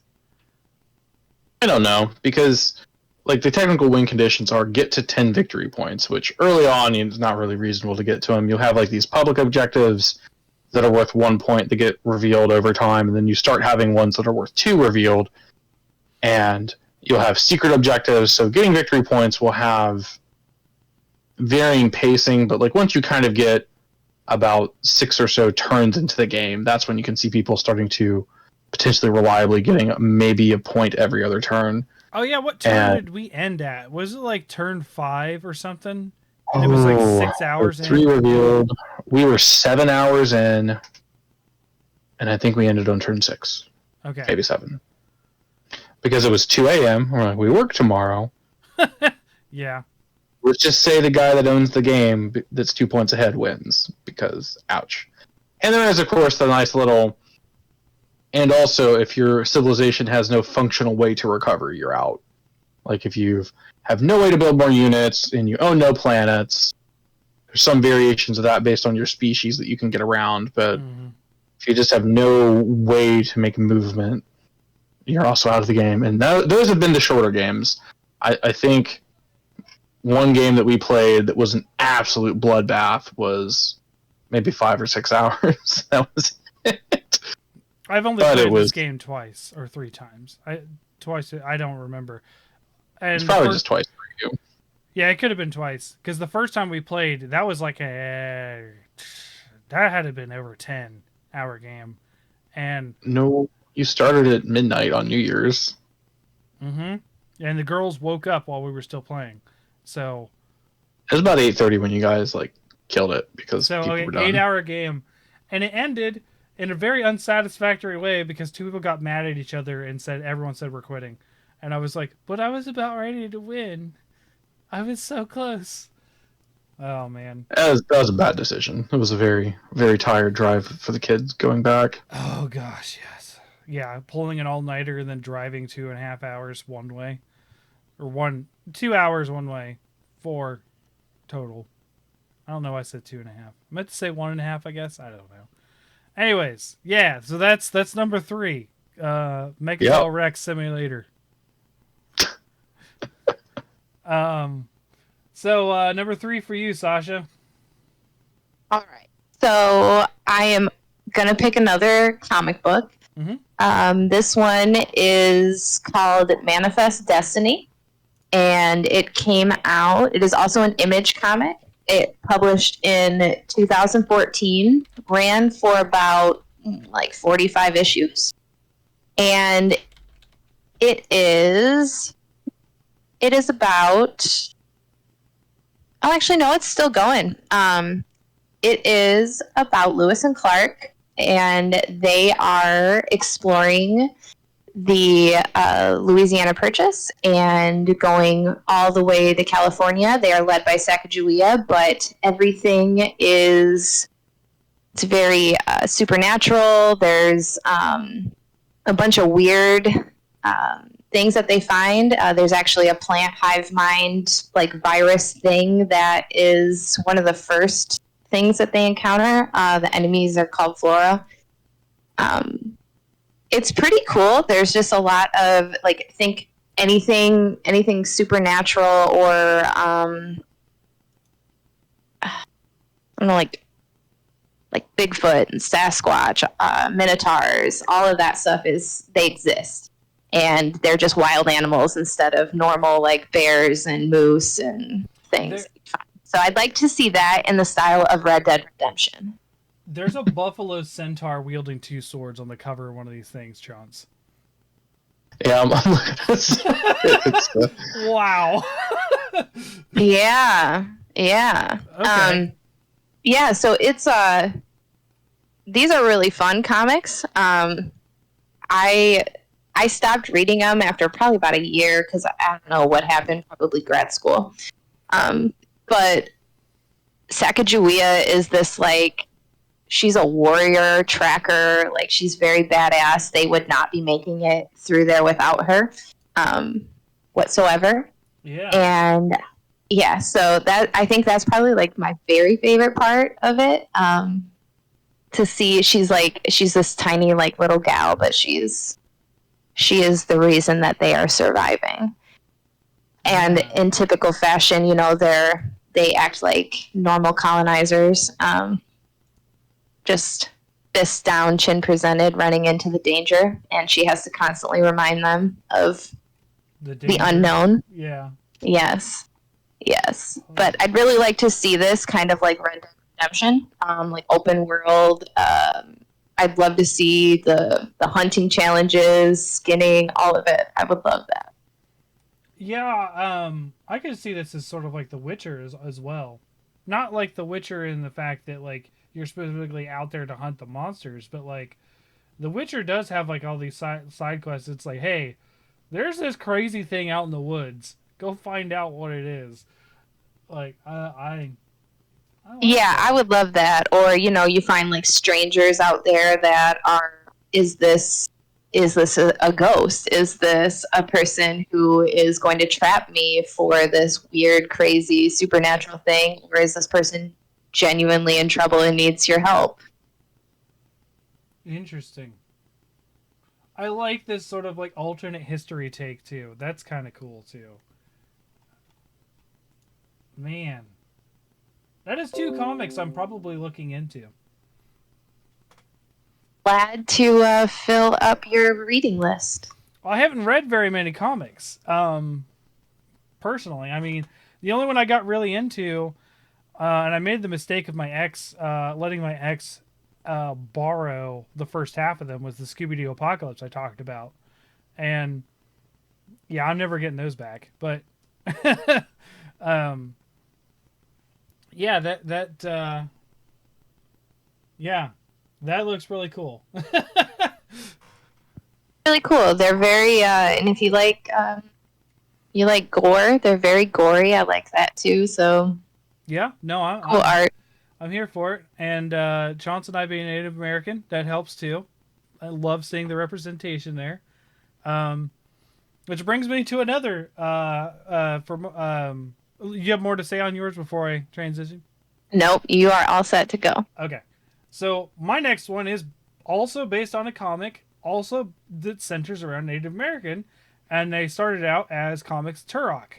I don't know, because like the technical win conditions are get to 10 victory points, which early on it's not really reasonable to get to them. You'll have like these public objectives that are worth 1 point that get revealed over time, and then you start having ones that are worth 2 revealed, and you'll have secret objectives. So getting victory points will have varying pacing, but like once you kind of get about 6 or so turns into the game, that's when you can see people starting to potentially reliably getting maybe a point every other turn. Oh yeah, what turn did we end at? Was it like turn 5 or something? And it was like 6 hours in. 3 revealed. We were 7 hours in, and I think we ended on turn 6. Okay. Maybe 7. Because it was 2 a.m. We're like, we work tomorrow. Yeah. Let's just say the guy that owns the game that's 2 points ahead wins, because ouch. And then there's, of course, the nice little... And also, if your civilization has no functional way to recover, you're out. Like, if you have no way to build more units, and you own no planets, there's some variations of that based on your species that you can get around, but if you just have no way to make movement, you're also out of the game. And those have been the shorter games. I think one game that we played that was an absolute bloodbath was maybe 5 or 6 hours. That was it. I've only played this game twice or 3 times. Twice, I don't remember. And it's probably just twice for you. Yeah, it could have been twice. Because the first time we played, that was like that had to have been over a 10-hour game. And no, you started at midnight on New Year's. Mm-hmm. And the girls woke up while we were still playing. So it was about 8:30 when you guys killed it because people were done. 8-hour game. And it ended in a very unsatisfactory way because 2 people got mad at each other and everyone said we're quitting. And I was like, but I was about ready to win. I was so close. Oh, man. That was a bad decision. It was a very, very tired drive for the kids going back. Oh, gosh, yes. Yeah, pulling an all-nighter and then driving 2.5 hours one way. Or 2 hours one way. 4 total. I don't know why I said 2.5. I meant to say 1.5, I guess. I don't know. Anyways, yeah, so that's number 3. Mechatel Rex Simulator. So number 3 for you, Sasha. All right. So I am gonna pick another comic book. Mm-hmm. This one is called Manifest Destiny, and it came out. It is also an Image comic. It published in 2014, ran for about 45 issues, and it is about. Oh, actually, no, it's still going. It is about Lewis and Clark, and they are exploring the Louisiana Purchase and going all the way to California. They are led by Sacagawea, but everything it's very supernatural. There's a bunch of weird things that they find. There's actually a plant hive mind virus thing that is one of the first things that they encounter. The enemies are called Flora. It's pretty cool. There's just a lot of think anything supernatural or I don't know, like Bigfoot and Sasquatch, Minotaurs, all of that stuff they exist. And they're just wild animals instead of normal bears and moose and things. So I'd like to see that in the style of Red Dead Redemption. There's a buffalo centaur wielding two swords on the cover of one of these things, Chance. Yeah, I'm looking at this. Wow. Yeah. Yeah. Okay. Yeah, so it's these are really fun comics. I stopped reading them after probably about a year because I don't know what happened, probably grad school. But Sacagawea is this like she's a warrior tracker, like she's very badass. They would not be making it through there without her, whatsoever. Yeah. And yeah, so that I think that's probably like my very favorite part of it. To see she's this tiny like little gal, but she is the reason that they are surviving. And in typical fashion, you know, they act like normal colonizers, just fist down, chin presented, running into the danger, and she has to constantly remind them of the unknown. Yeah. Yes. But I'd really like to see this kind of like Red Dead Redemption, like open world. I'd love to see the hunting challenges, skinning, all of it. I would love that. Yeah, I could see this as sort of like The Witcher as well. Not like The Witcher in the fact that like you're specifically out there to hunt the monsters, but like The Witcher does have like all these side quests. It's like, hey, there's this crazy thing out in the woods. Go find out what it is. Like I Yeah, I would love that. Or, you know, you find like strangers out there that is this a ghost? Is this a person who is going to trap me for this weird, crazy, supernatural thing? Or is this person genuinely in trouble and needs your help? Interesting. I like this sort of like alternate history take too. That's kind of cool too. Man. That is 2 comics I'm probably looking into. Glad to fill up your reading list. Well, I haven't read very many comics, personally. I mean, the only one I got really into, and I made the mistake of my ex, letting my ex borrow the first half of them, was the Scooby-Doo Apocalypse I talked about. And, yeah, I'm never getting those back. But, yeah, that looks really cool. Really cool. They're very and if you like gore, they're very gory. I like that too. So yeah, no, cool art. I'm here for it. And Chance and I being Native American, that helps too. I love seeing the representation there. Which brings me to another. You have more to say on yours before I transition? Nope, you are all set to go. Okay. So my next one is also based on a comic, also that centers around Native American, and they started out as comics Turok.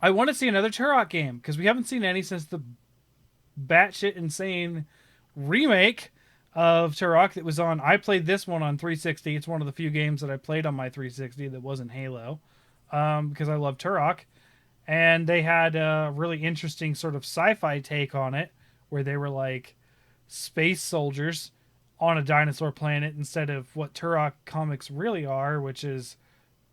I want to see another Turok game because we haven't seen any since the batshit insane remake of Turok that was on. I played this one on 360. It's one of the few games that I played on my 360 that wasn't Halo, because I love Turok, and they had a really interesting sort of sci-fi take on it, where they were like space soldiers on a dinosaur planet instead of what Turok comics really are, which is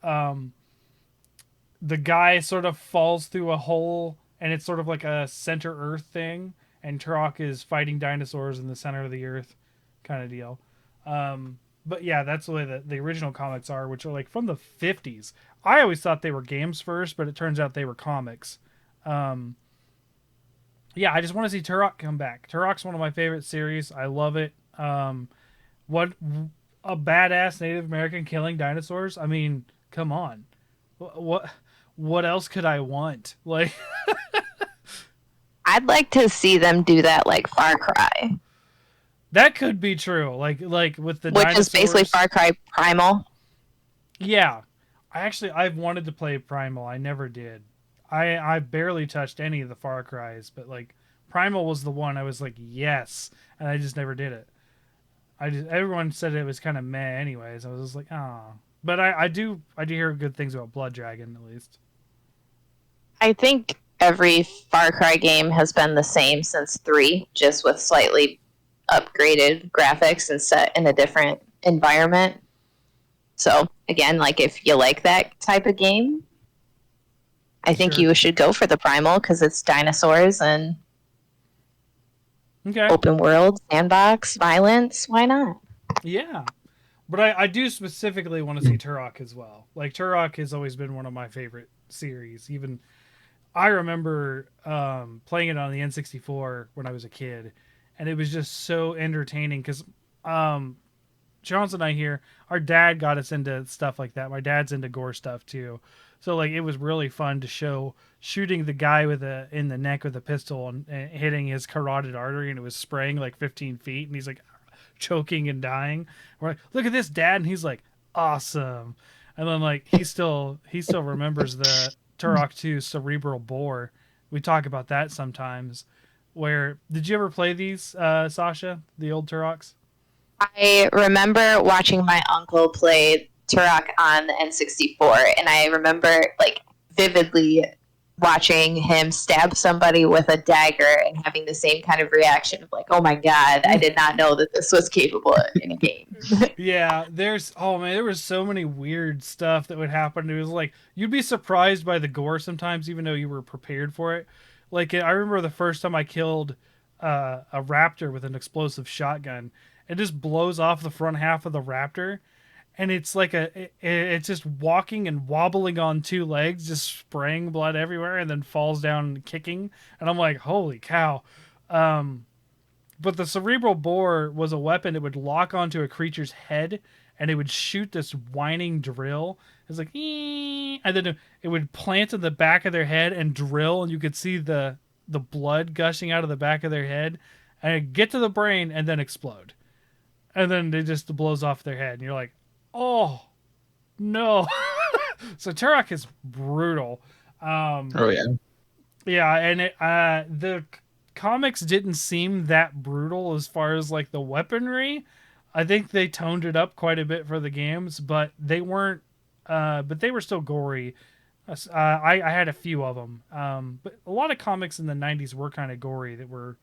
the guy sort of falls through a hole and it's sort of like a center Earth thing, and Turok is fighting dinosaurs in the center of the Earth kind of deal. But yeah, that's the way the original comics are, which are like from the 50s. I always thought they were games first, but it turns out they were comics. Yeah, I just want to see Turok come back. Turok's one of my favorite series. I love it. What a badass Native American killing dinosaurs. I mean, come on. What else could I want? Like, I'd like to see them do that like Far Cry. That could be true. Like with the which dinosaurs. is basically Far Cry Primal. Yeah. I've wanted to play Primal. I never did. I barely touched any of the Far Cries, but like Primal was the one I was like, yes, and I just never did it. Everyone said it was kind of meh anyways. I was just like, ah. But I do hear good things about Blood Dragon at least. I think every Far Cry game has been the same since 3, just with slightly upgraded graphics and set in a different environment. So again, like if you like that type of game, I think Sure. you should go for the Primal because it's dinosaurs and Okay. open world, sandbox, violence. Why not? Yeah. But I do specifically want to see Turok as well. Like Turok has always been one of my favorite series. Even I remember playing it on the N64 when I was a kid, and it was just so entertaining because Johnson and I here, our dad got us into stuff like that. My dad's into gore stuff too. So like it was really fun to show shooting the guy in the neck with a pistol and hitting his carotid artery, and it was spraying like 15 feet, and he's like choking and dying. We're like, look at this, Dad, and he's like, awesome. And then like he still remembers the Turok 2 Cerebral Bore. We talk about that sometimes. Where did you ever play these, Sasha? The old Turoks? I remember watching my uncle play Turok on the N64, and I remember like vividly watching him stab somebody with a dagger and having the same kind of reaction of like, oh my god, I did not know that this was capable in a game. Yeah, there was so many weird stuff that would happen. It was like you'd be surprised by the gore sometimes, even though you were prepared for it. Like I remember the first time I killed a raptor with an explosive shotgun. It just blows off the front half of the raptor, and it's like it's just walking and wobbling on two legs, just spraying blood everywhere, and then falls down kicking. And I'm like, holy cow! But the cerebral bore was a weapon that would lock onto a creature's head, and it would shoot this whining drill. It's like, ee! And then it would plant in the back of their head and drill, and you could see the blood gushing out of the back of their head, and it'd get to the brain and then explode. And then it just blows off their head, and you're like, oh no. So Turok is brutal. Oh yeah. Yeah, and the comics didn't seem that brutal as far as like the weaponry. I think they toned it up quite a bit for the games, but they weren't. But they were still gory. I had a few of them, but a lot of comics in the '90s were kind of gory. That were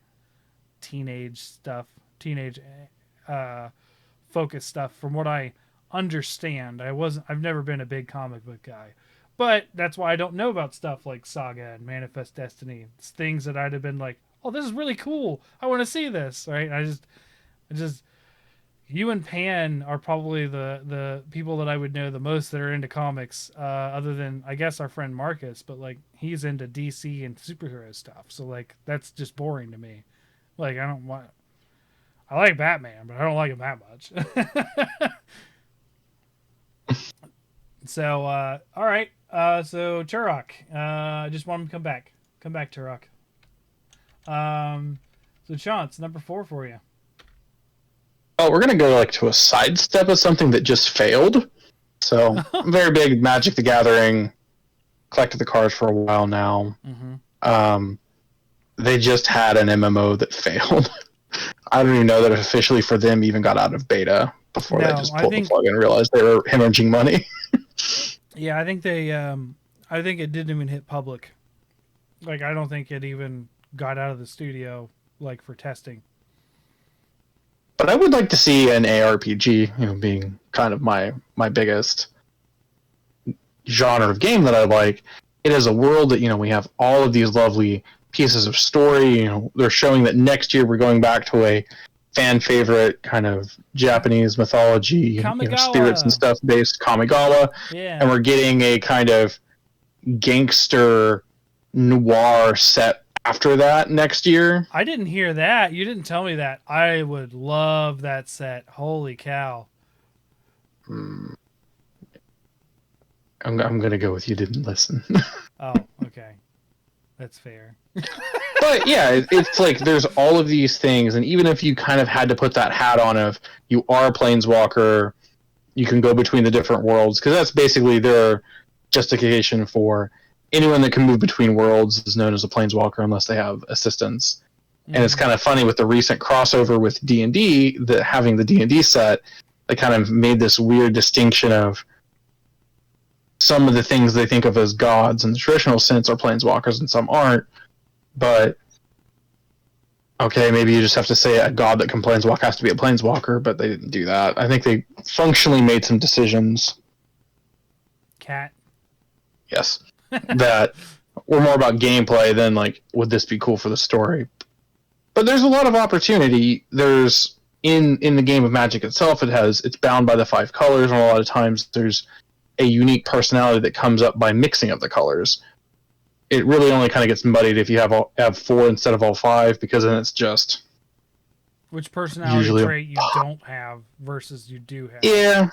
teenage stuff, teenage focused stuff. From what I understand, I've never been a big comic book guy, but that's why I don't know about stuff like Saga and Manifest Destiny. It's things that I'd have been like, oh, this is really cool. I want to see this, right? I just you and Pan are probably the people that I would know the most that are into comics, other than I guess our friend Marcus, but like he's into DC and superhero stuff. So like that's just boring to me. Like I like Batman, but I don't like him that much. So all right. So Turok. I just want him to come back. Come back, Turok. So Chance, number 4 for you. Oh, we're gonna go like to a sidestep of something that just failed. So I'm very big Magic the Gathering. Collected the cards for a while now. Mm-hmm. They just had an MMO that failed. I don't even know that it officially for them even got out of beta before they just pulled the plug and realized they were hemorrhaging money. Yeah, I think I think it didn't even hit public. Like, I don't think it even got out of the studio, like, for testing. But I would like to see an ARPG, being kind of my biggest genre of game that I like. It is a world that, we have all of these lovely pieces of story. They're showing that next year we're going back to a fan favorite kind of Japanese mythology, spirits and stuff based Kamigawa. Yeah. And we're getting a kind of gangster noir set after that next year. I didn't hear that. You didn't tell me that. I would love that set. Holy cow. I'm going to go with you didn't listen. Oh, okay. That's fair. But yeah, it's like there's all of these things, and even if you kind of had to put that hat on of you are a planeswalker, you can go between the different worlds, because that's basically their justification for anyone that can move between worlds is known as a planeswalker unless they have assistance. Mm-hmm. And it's kind of funny with the recent crossover with D&D, that having the D&D set, they kind of made this weird distinction of some of the things they think of as gods in the traditional sense are planeswalkers and some aren't. But okay, maybe you just have to say a god that can planeswalk has to be a planeswalker, but they didn't do that. I think they functionally made some decisions. Cat. Yes. That were more about gameplay than like, would this be cool for the story? But there's a lot of opportunity. There's in the game of Magic itself, it's bound by the 5 colors, and a lot of times there's a unique personality that comes up by mixing of the colors. It really only kind of gets muddied if you have 4 instead of all 5, because then it's just which personality trait you don't have versus you do have. Yeah,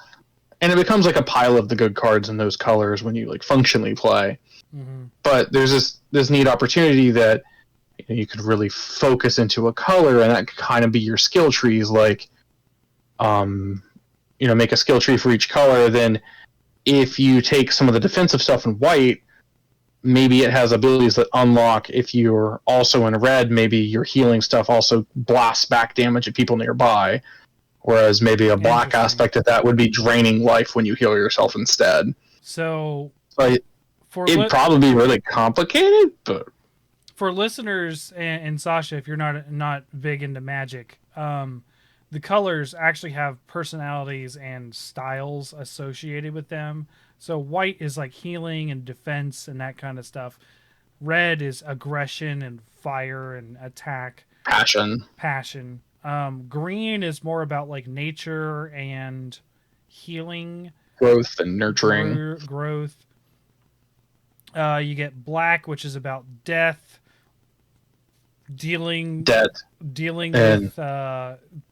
and it becomes like a pile of the good cards in those colors when you like functionally play. Mm-hmm. But there's this neat opportunity that you could really focus into a color, and that could kind of be your skill trees. Like, make a skill tree for each color. Then, if you take some of the defensive stuff in white, maybe it has abilities that unlock. If you're also in red, maybe your healing stuff also blasts back damage at people nearby. Whereas maybe a black aspect of that would be draining life when you heal yourself instead. So it'd probably be really complicated, but for listeners and Sasha, if you're not big into Magic, the colors actually have personalities and styles associated with them. So white is like healing and defense and that kind of stuff. Red is aggression and fire and attack. Passion. Green is more about like nature and healing. Growth and nurturing. Growth. You get black, which is about death. Dealing with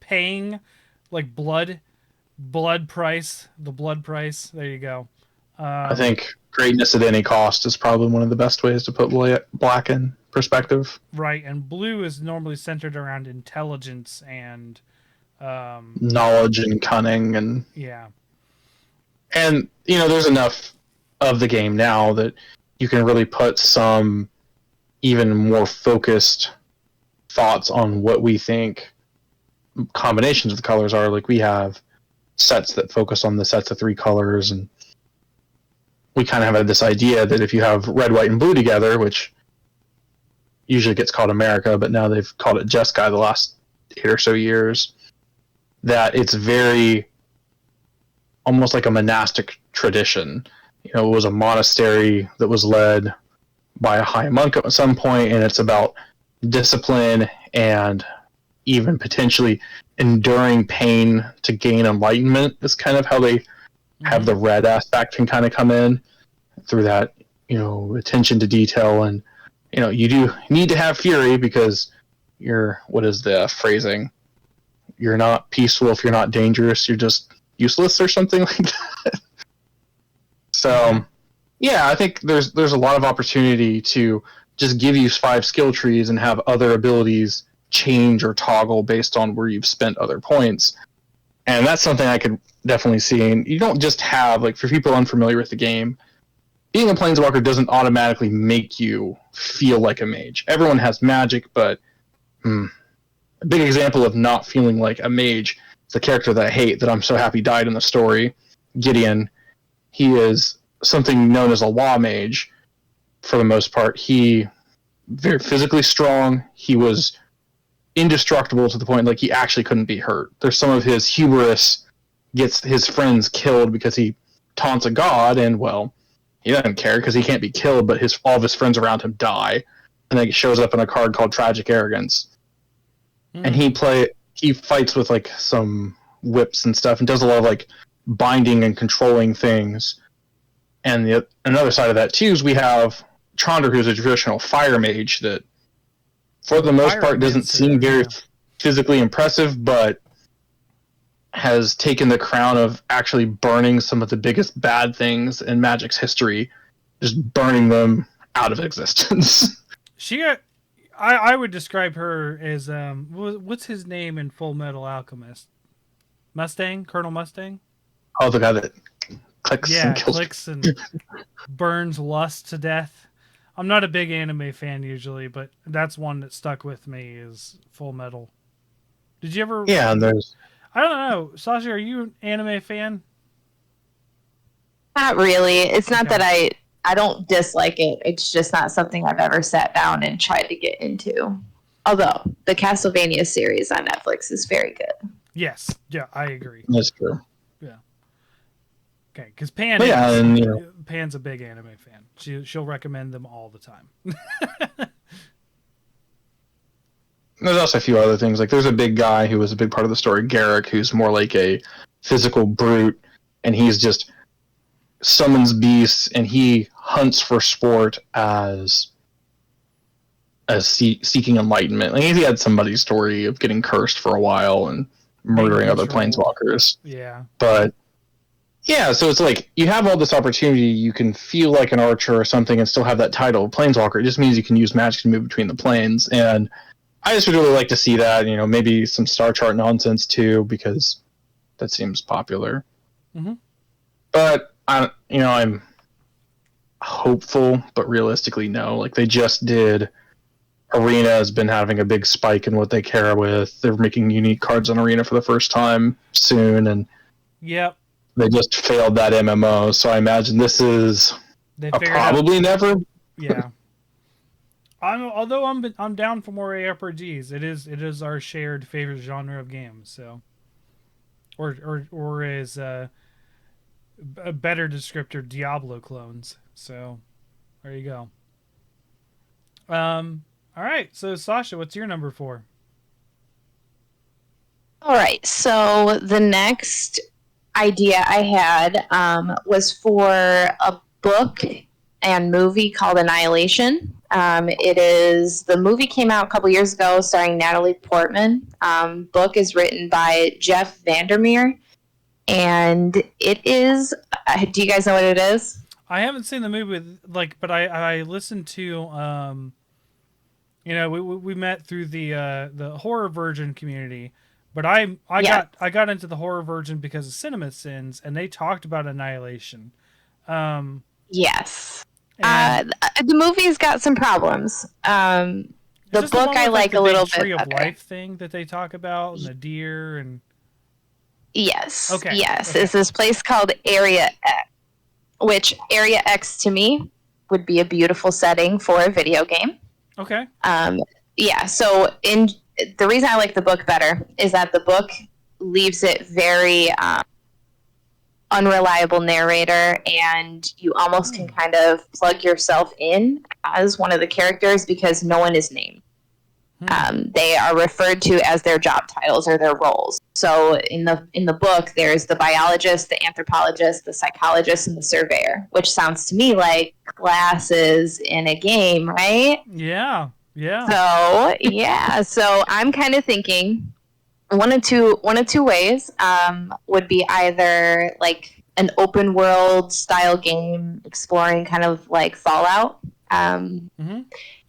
paying, like blood price. The blood price. There you go. I think greatness at any cost is probably one of the best ways to put black in perspective. Right, and blue is normally centered around intelligence and knowledge and cunning and yeah. And there's enough of the game now that you can really put some even more focused thoughts on what we think combinations of the colors are. Like we have sets that focus on the sets of 3 colors, and we kind of have this idea that if you have red, white, and blue together, which usually gets called America, but now they've called it Jeskai the last 8 or so years, that it's very almost like a monastic tradition. It was a monastery that was led by a high monk at some point, and it's about discipline and even potentially enduring pain to gain enlightenment is kind of how they have the red aspect can kind of come in through that, attention to detail. And, you do need to have fury because what is the phrasing? You're not peaceful if you're not dangerous. You're just useless or something like that. So, yeah, I think there's a lot of opportunity to just give you 5 skill trees and have other abilities change or toggle based on where you've spent other points. And that's something I could definitely see. And you don't just have, like, for people unfamiliar with the game, being a planeswalker doesn't automatically make you feel like a mage. Everyone has magic, but a big example of not feeling like a mage is the character that I hate, that I'm so happy died in the story, Gideon. He is something known as a law mage for the most part. He very physically strong. He was indestructible to the point like he actually couldn't be hurt. There's some of his hubris gets his friends killed because he taunts a god, and well, he doesn't care because he can't be killed, but all of his friends around him die. And then he shows up in a card called Tragic Arrogance. And he fights with like some whips and stuff and does a lot of like binding and controlling things. And another side of that too is we have Chandra, who's a traditional fire mage that for the most part doesn't seem very physically impressive, but has taken the crown of actually burning some of the biggest bad things in Magic's history, just burning them out of existence. I would describe her as what's his name in Full Metal Alchemist? Mustang, Colonel Mustang. Oh, the guy that clicks and kills. Clicks and burns lust to death. I'm not a big anime fan usually, but that's one that stuck with me is Full Metal. Did you ever? Yeah, and there's. I don't know, Sasha. Are you an anime fan? Not really. It's not Okay. that I don't dislike it. It's just not something I've ever sat down and tried to get into. Although the Castlevania series on Netflix is very good. Yes. Yeah, I agree. That's true. Yeah. Okay, because Pan But yeah, is and, you know, Pan's a big anime fan. She'll recommend them all the time. there's also a few other things. Like there's a big guy who was a big part of the story, Garrick, who's more like a physical brute, and he's just summons beasts, and he hunts for sport as seeking enlightenment. Like he had somebody's story of getting cursed for a while and murdering other controlled. planeswalkers. Yeah. But yeah, so it's like you have all this opportunity. You can feel like an archer or something and still have that title, Planeswalker. It just means you can use magic to move between the planes. And I just would really like to see that. You know, maybe some star chart nonsense too, because that seems popular. Mhm. But I'm hopeful, but realistically, no. Like they just did. Arena has been having a big spike in what they care with. They're making unique cards on Arena for the first time soon, and Yep. they just failed that MMO. So I imagine this is They a figured out. probably never. Yeah. Although I'm down for more ARPGs. It is our shared favorite genre of games. So, or is a better descriptor, Diablo clones. So, there you go. All right. So Sasha, what's your number 4? All right. So the next idea I had was for a book and movie called Annihilation. The movie came out a couple years ago starring Natalie Portman. Book is written by Jeff Vandermeer. And it is, do you guys know what it is? I haven't seen the movie, but I listened to, we met through the horror virgin community, but I got into the horror virgin because of Cinema Sins, and they talked about Annihilation. Yes. And The movie's got some problems. The is this book one I with, like the a little big Tree bit of better. Life thing that they talk about, and the deer and Yes. Okay, Yes. okay. It's this place called Area X, which Area X to me would be a beautiful setting for a video game. okay. Yeah. So the reason I like the book better is that the book leaves it very unreliable narrator, and you almost can kind of plug yourself in as one of the characters because no one is named. They are referred to as their job titles or their roles. So in the book, there's the biologist, the anthropologist, the psychologist, and the surveyor, which sounds to me like classes in a game, right? Yeah. Yeah. So yeah, so I'm kind of thinking one of two ways would be either like an open world style game exploring kind of like Fallout.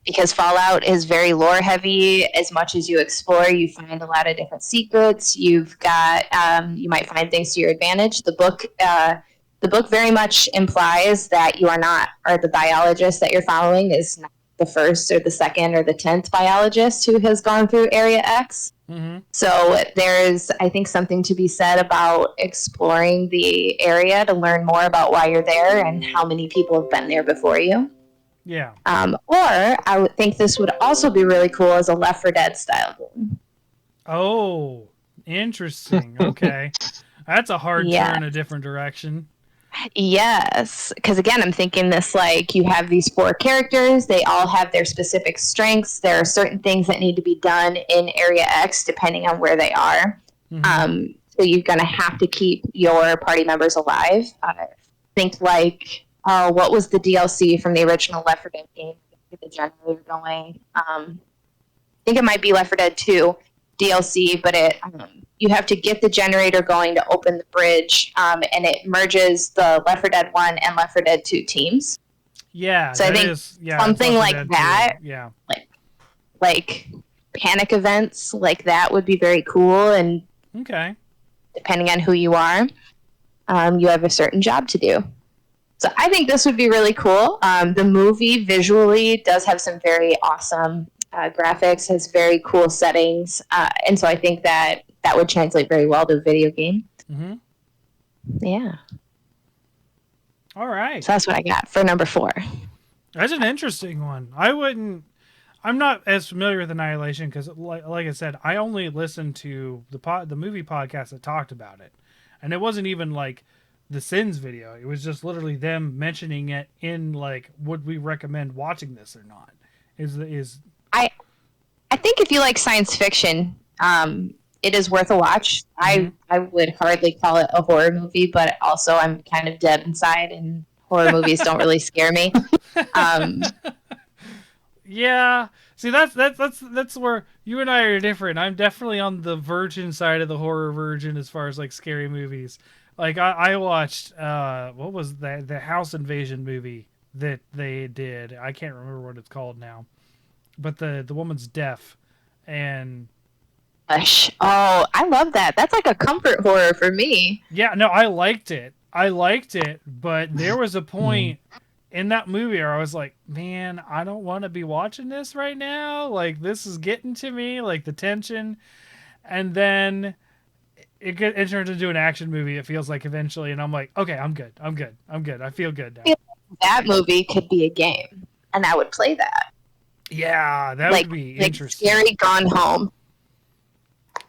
Because Fallout is very lore heavy. As much as you explore, you find a lot of different secrets. You've got you might find things to your advantage. The book very much implies that you are not, or the biologist that you're following is not the first or the second or the 10th biologist who has gone through Area X. So there's, I think, something to be said about exploring the area to learn more about why you're there and how many people have been there before you. Yeah. Or I would think this would also be really cool as a Left 4 Dead style game. Oh, interesting. Okay. That's a hard turn a different direction. Yes, because again, I'm thinking this like you have these 4 characters. They all have their specific strengths. There are certain things that need to be done in Area X depending on where they are. So you're going to have to keep your party members alive. Think like, what was the DLC from the original Left 4 Dead game? Get the generator going. I think it might be Left 4 Dead 2 DLC, but you have to get the generator going to open the bridge, and it merges the Left 4 Dead 1 and Left 4 Dead 2 teams. Yeah, so I think something like that, yeah, like panic events like that would be very cool. And depending on who you are, you have a certain job to do. So I think this would be really cool. The movie visually does have some very awesome graphics, has very cool settings, and so I think that would translate very well to a video game. Yeah. All right. So that's what I got for number 4. That's an interesting one. I'm not as familiar with Annihilation because, like I said, I only listened to the movie podcast that talked about it, and it wasn't even like the Sins video. It was just literally them mentioning it in like, would we recommend watching this or not? Is I I think if you like science fiction, it is worth a watch. I would hardly call it a horror movie, but also I'm kind of dead inside, and horror movies don't really scare me. Um, Yeah. See, that's where you and I are different. I'm definitely on the virgin side of the horror virgin as far as like scary movies. Like I watched what was that, the house invasion movie that they did. I can't remember what it's called now. But the woman's deaf, and Gosh. Oh, I love that. That's like a comfort horror for me. yeah, no, I liked it. I liked it, but there was a point in that movie where I was like, man, I don't want to be watching this right now. Like, this is getting to me, like the tension. And then it turns into an action movie, it feels like eventually. And I'm like, okay, I'm good. I'm good. I'm good. I feel good now. That movie could be a game, and I would play that. Yeah, that Like, would be like interesting. Scary Gone Home.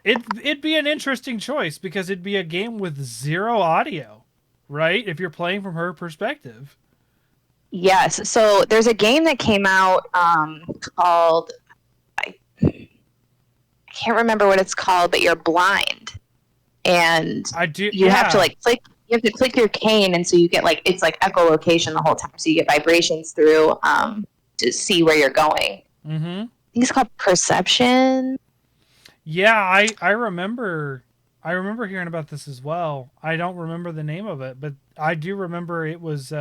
It'd be an interesting choice because it'd be a game with zero audio, right? If you're playing from her perspective. Yes. So there's a game that came out called I can't remember what it's called, but you're blind, and I do. you have to like click. You have to click your cane, and so you get like it's like echolocation the whole time. So you get vibrations through to see where you're going. Mm-hmm. I think it's called Perception. Yeah, I remember hearing about this as well. I don't remember the name of it, but I do remember it was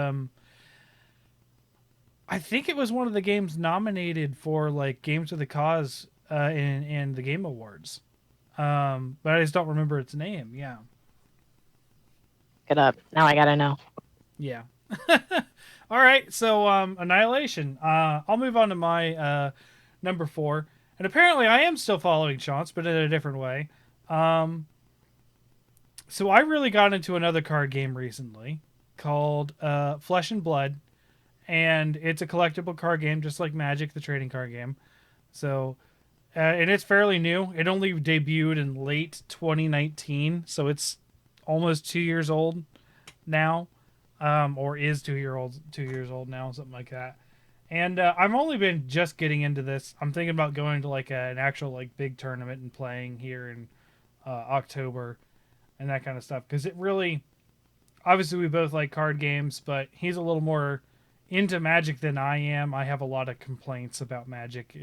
I think it was one of the games nominated for like Games of the Cause in the Game Awards. But I just don't remember its name. Yeah. Look it up. Now I gotta know. Yeah. All right, so Annihilation. I'll move on to my number 4. And apparently I am still following Chance, but in a different way. So I really got into another card game recently called Flesh and Blood. And it's a collectible card game, just like Magic, the trading card game. So, and it's fairly new. It only debuted in late 2019, so it's almost 2 years old now, or is 2 years old now, something like that. And I've only been just getting into this. I'm thinking about going to like an actual like big tournament and playing here in October and that kind of stuff. Because it really, obviously, we both like card games, but he's a little more into Magic than I am. I have a lot of complaints about Magic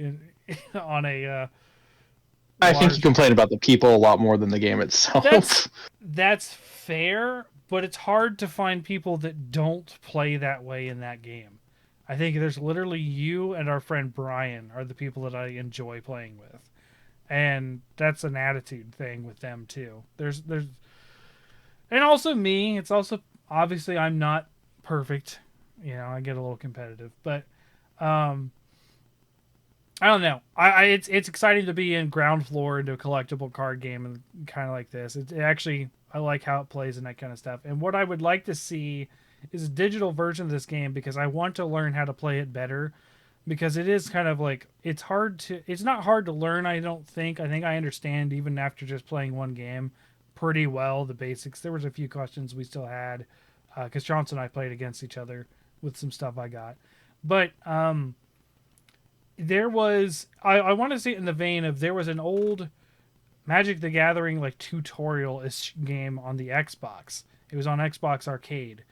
on a. I think you complain about the people a lot more than the game itself. That's fair, but it's hard to find people that don't play that way in that game. I think there's literally you and our friend Brian are the people that I enjoy playing with. And that's an attitude thing with them too. There's and also me, it's also obviously I'm not perfect. You know, I get a little competitive, but I don't know. It's exciting to be in ground floor into a collectible card game and kind of like this. It actually I like how it plays and that kind of stuff. And what I would like to see is a digital version of this game because I want to learn how to play it better because it is kind of like it's not hard to learn. I don't think. I think I understand even after just playing one game pretty well the basics. There was a few questions we still had because Johnson and I played against each other with some stuff I got, but there was I want to say in the vein of there was an old Magic the Gathering like tutorial-ish game on the Xbox. It was on Xbox Arcade.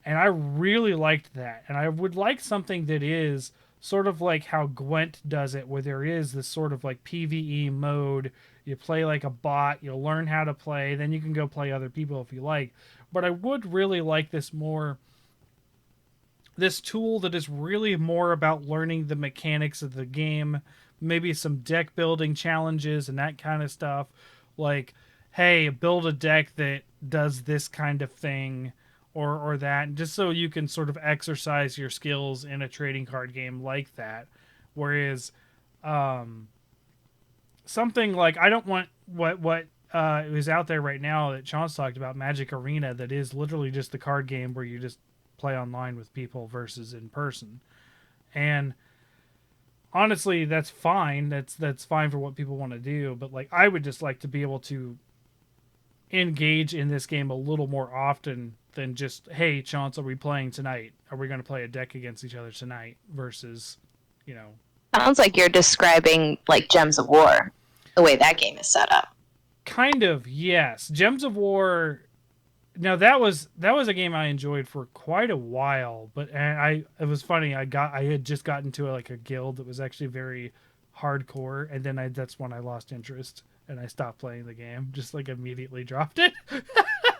And I really liked that. And I would like something that is sort of like how Gwent does it, where there is this sort of like PvE mode. You play like a bot, you'll learn how to play, then you can go play other people if you like. But I would really like this tool that is really more about learning the mechanics of the game, maybe some deck building challenges and that kind of stuff. Like, hey, build a deck that does this kind of thing. Or that, just so you can sort of exercise your skills in a trading card game like that. Whereas, something like I don't want what is out there right now that Sean's talked about, Magic Arena, that is literally just the card game where you just play online with people versus in person. And honestly, that's fine. That's fine for what people want to do. But like, I would just like to be able to engage in this game a little more often than just, hey, Chance, are we playing tonight? Are we going to play a deck against each other tonight? Versus, you know, Sounds like you're describing like Gems of War, the way that game is set up. kind of, yes. Gems of War. Now that was a game I enjoyed for quite a while, but it was funny. I had just gotten to like a guild that was actually very hardcore, and then that's when I lost interest and I stopped playing the game. Just like immediately dropped it.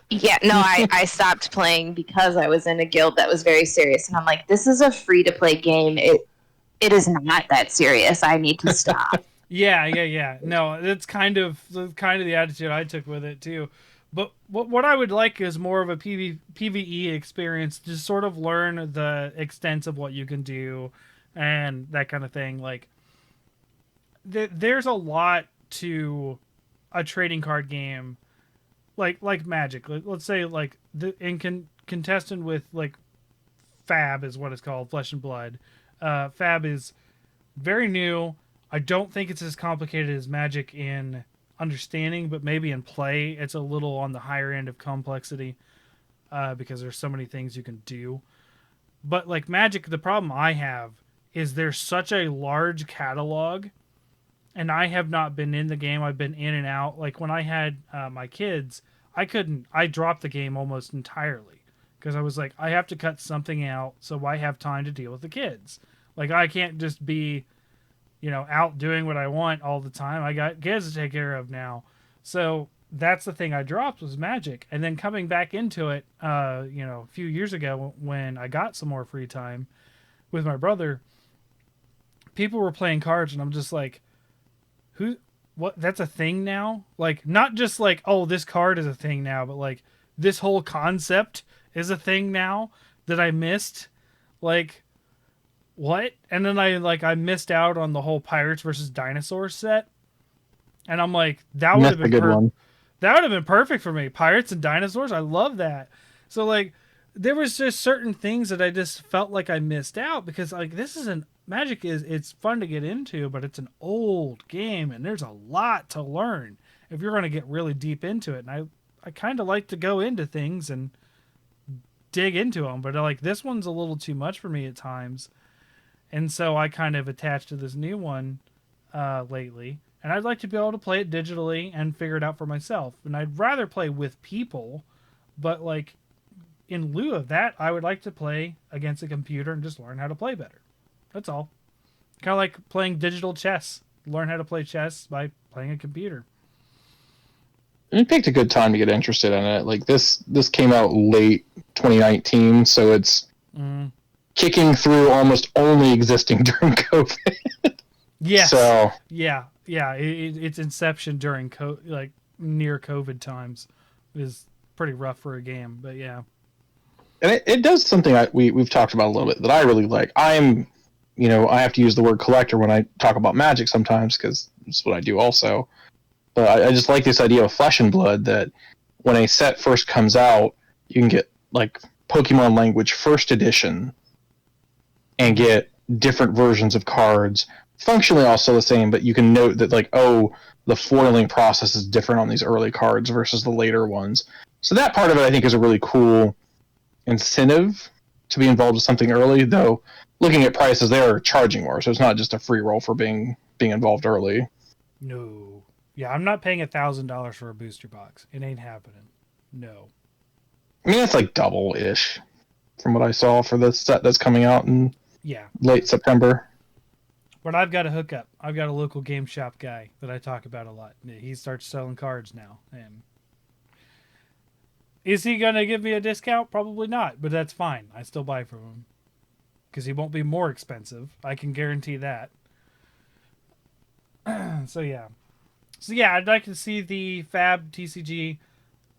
Yeah, no, I stopped playing because I was in a guild that was very serious, and I'm like, this is a free to play game. It is not that serious. I need to stop. Yeah. No, that's kind of the attitude I took with it too. But what I would like is more of a PvE experience to sort of learn the extent of what you can do and that kind of thing. Like, there's a lot to a trading card game, like Magic. Let's say like contestant with like Fab is what it's called, Flesh and Blood. Fab is very new. I don't think it's as complicated as Magic in understanding, but maybe in play it's a little on the higher end of complexity, because there's so many things you can do. But like Magic, the problem I have is there's such a large catalog, and I have not been in the game. I've been in and out. Like when I had my kids, I dropped the game almost entirely because I was like, I have to cut something out so I have time to deal with the kids. Like I can't just be, out doing what I want all the time. I got kids to take care of now. So that's the thing I dropped was Magic. And then coming back into it, a few years ago when I got some more free time with my brother, people were playing cards and I'm just like, what? That's a thing now? Like, not just like, oh, this card is a thing now, but like this whole concept is a thing now that I missed. Like, what? And then I missed out on the whole Pirates versus Dinosaurs set. And I'm like, that would have been a good one. That would have been perfect for me. Pirates and dinosaurs. I love that. So like, there was just certain things that I just felt like I missed out because like Magic it's fun to get into, but it's an old game and there's a lot to learn if you're going to get really deep into it. And I kind of like to go into things and dig into them, but like this one's a little too much for me at times. And so I kind of attached to this new one lately. And I'd like to be able to play it digitally and figure it out for myself. And I'd rather play with people, but like in lieu of that, I would like to play against a computer and just learn how to play better. That's all. Kind of like playing digital chess. Learn how to play chess by playing a computer. You picked a good time to get interested in it. Like this came out late 2019, so it's kicking through almost only existing during COVID. Yes. So yeah. Its inception during near COVID times is pretty rough for a game, but yeah. And it does something we've talked about a little bit that I really like. I have to use the word collector when I talk about Magic sometimes because it's what I do also. But I just like this idea of Flesh and Blood that when a set first comes out, you can get like Pokemon Language First Edition and get different versions of cards. Functionally also the same, but you can note that like, oh, the foiling process is different on these early cards versus the later ones. So that part of it I think is a really cool incentive to be involved with something early, though looking at prices, they are charging more, so it's not just a free roll for being involved early. No. Yeah, I'm not paying $1,000 for a booster box. It ain't happening. No. I mean, that's like double-ish from what I saw for the set that's coming out in late September. But I've got a hookup. I've got a local game shop guy that I talk about a lot. He starts selling cards now. And is he going to give me a discount? Probably not, but that's fine. I still buy from him. Because he won't be more expensive. I can guarantee that. So yeah, I'd like to see the Fab TCG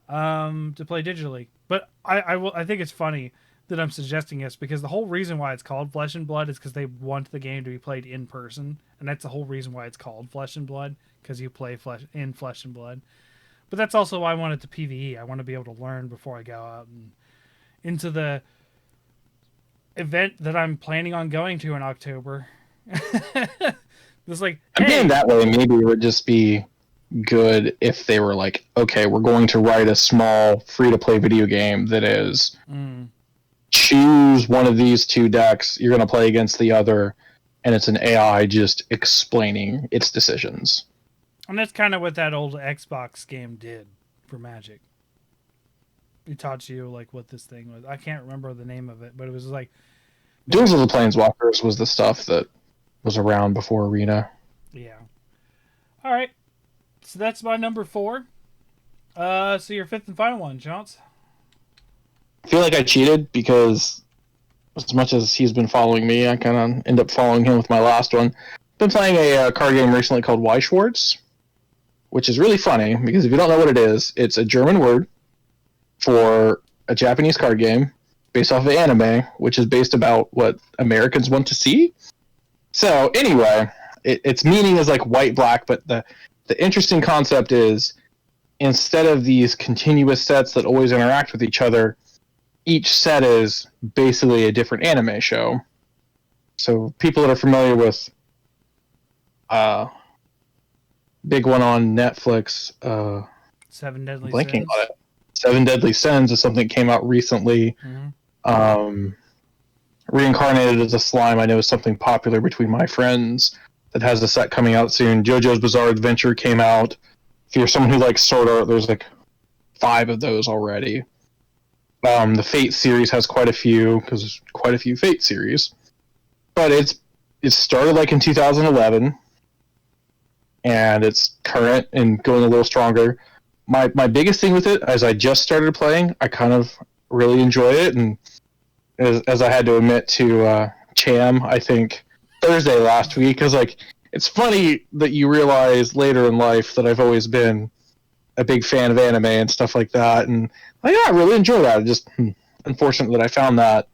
to play digitally. But I think it's funny that I'm suggesting this because the whole reason why it's called Flesh and Blood is because they want the game to be played in person, and that's the whole reason why it's called Flesh and Blood, because you play Flesh and Blood. But that's also why I want it to PvE. I want to be able to learn before I go out and into the event that I'm planning on going to in October. It's like, I'm hey, being that way. Maybe it would just be good if they were like, okay, we're going to write a small free-to-play video game that is choose one of these two decks. You're going to play against the other, and it's an AI just explaining its decisions. and that's kind of what that old Xbox game did for Magic. It taught you like what this thing was. I can't remember the name of it, but it was like Duels of the Planeswalkers was the stuff that was around before Arena. yeah. All right, so that's my number 4. So your 5th and final one, Chance. I feel like I cheated because as much as he's been following me, I kind of end up following him with my last one. Been playing a card game recently called Weichwarts, which is really funny because if you don't know what it is, it's a German word for a Japanese card game based off of anime, which is based about what Americans want to see. So anyway, its meaning is like white-black, but the interesting concept is instead of these continuous sets that always interact with each other, each set is basically a different anime show. So people that are familiar with big one on Netflix, 7 Deadly blanking Sins. on it. 7 Deadly Sins is something that came out recently. Reincarnated as a Slime, I know, is something popular between my friends that has a set coming out soon. JoJo's Bizarre Adventure came out. If you're someone who likes Sword Art, there's like 5 of those already. The Fate series has quite a few, because there's quite a few Fate series. But it started like in 2011, and it's current and going a little stronger. My biggest thing with it, as I just started playing, I kind of really enjoy it, and as I had to admit to Cham, I think Thursday last week, because like it's funny that you realize later in life that I've always been a big fan of anime and stuff like that, and like, yeah, I really enjoy that. Just unfortunate that I found that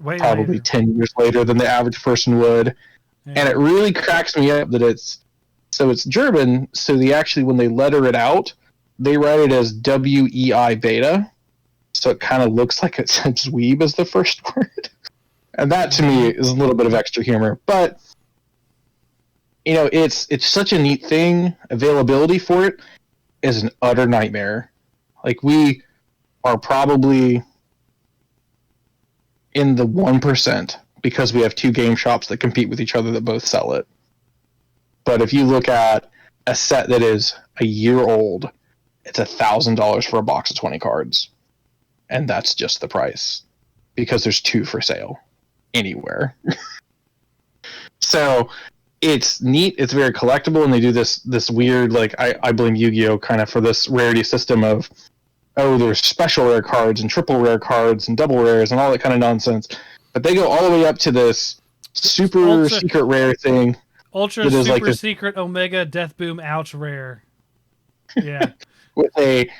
probably later. 10 years later than the average person would, and it really cracks me up that it's German. So they actually, when they letter it out, they write it as WEI beta. So it kind of looks like it says "weeb" as the first word. And that to me is a little bit of extra humor. But, you know, it's such a neat thing. Availability for it is an utter nightmare. Like, we are probably in the 1% because we have 2 game shops that compete with each other that both sell it. But if you look at a set that is a year old, it's $1,000 for a box of 20 cards. And that's just the price because there's 2 for sale anywhere. So it's neat. It's very collectible, and they do this weird, like, I blame Yu-Gi-Oh! Kind of for this rarity system of, oh, there's special rare cards and triple rare cards and double rares and all that kind of nonsense. But they go all the way up to this super secret rare thing. Ultra super like secret Omega Death Boom Ouch rare. Yeah. With a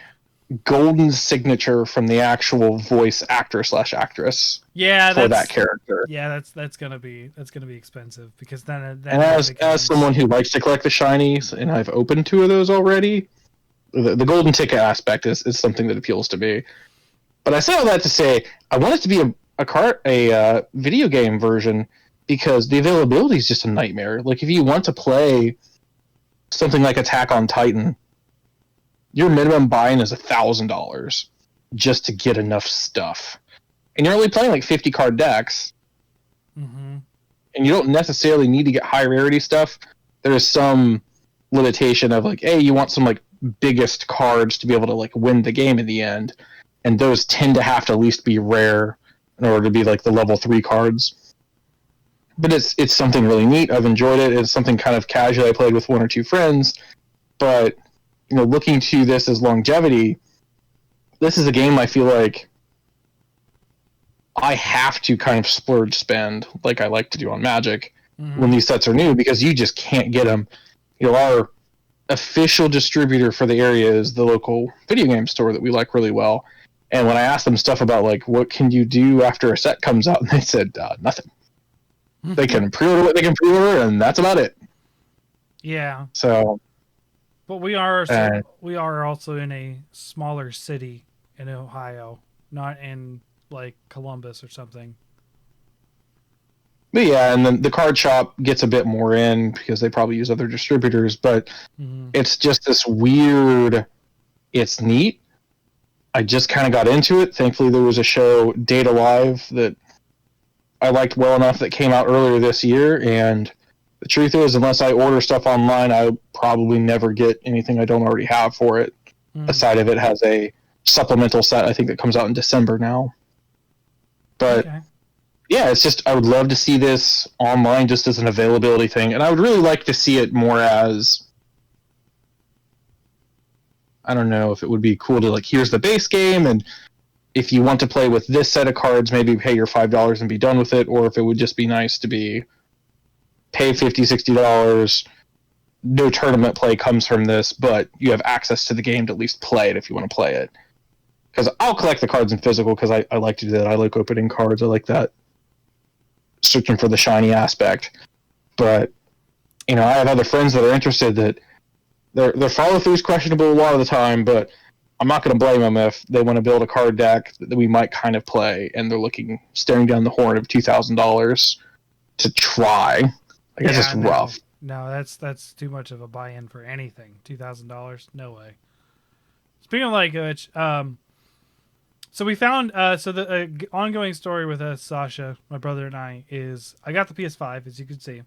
golden signature from the actual voice actor / actress. Yeah, for that character. Yeah, that's gonna be expensive because then. And as someone who likes to collect the shinies, and I've opened 2 of those already, the golden ticket aspect is something that appeals to me. But I say all that to say, I want it to be a video game version because the availability is just a nightmare. Like, if you want to play something like Attack on Titan, your minimum buy-in is $1,000 just to get enough stuff. And you're only playing like 50 card decks. Mm-hmm. And you don't necessarily need to get high rarity stuff. There is some limitation of like, hey, you want some like biggest cards to be able to like win the game in the end. And those tend to have to at least be rare in order to be like the level 3 cards. But it's something really neat. I've enjoyed it. It's something kind of casual I played with 1 or 2 friends. But, you know, looking to this as longevity, this is a game I feel like I have to kind of splurge spend like I like to do on Magic when these sets are new, because you just can't get them. You know, our official distributor for the area is the local video game store that we like really well. And when I asked them stuff about like, what can you do after a set comes out, and they said nothing. They can pre-order what they can pre-order, and that's about it. Yeah. So, but we are also in a smaller city in Ohio, not in like Columbus or something. But yeah, and then the card shop gets a bit more in because they probably use other distributors, but it's just this weird, it's neat. I just kind of got into it. Thankfully, there was a show, Data Live, that I liked well enough that came out earlier this year, and the truth is, unless I order stuff online, I'll probably never get anything I don't already have for it. Aside of it has a supplemental set, I think, that comes out in December now. But yeah, it's just, I would love to see this online just as an availability thing, and I would really like to see it more as, I don't know if it would be cool to, like, here's the base game, and if you want to play with this set of cards, maybe pay your $5 and be done with it, or if it would just be nice to be pay $50, $60, no tournament play comes from this, but you have access to the game to at least play it if you want to play it. Because I'll collect the cards in physical because I like to do that. I like opening cards. I like that searching for the shiny aspect. But, you know, I have other friends that are interested that their follow-through is questionable a lot of the time, but I'm not going to blame them if they want to build a card deck that we might kind of play, and they're staring down the horn of $2,000 to try. Like, it's just rough. No, that's too much of a buy-in for anything. $2,000, no way. Speaking of like which, so we found so the ongoing story with us, Sasha, my brother and I, is I got the PS5, as you can see.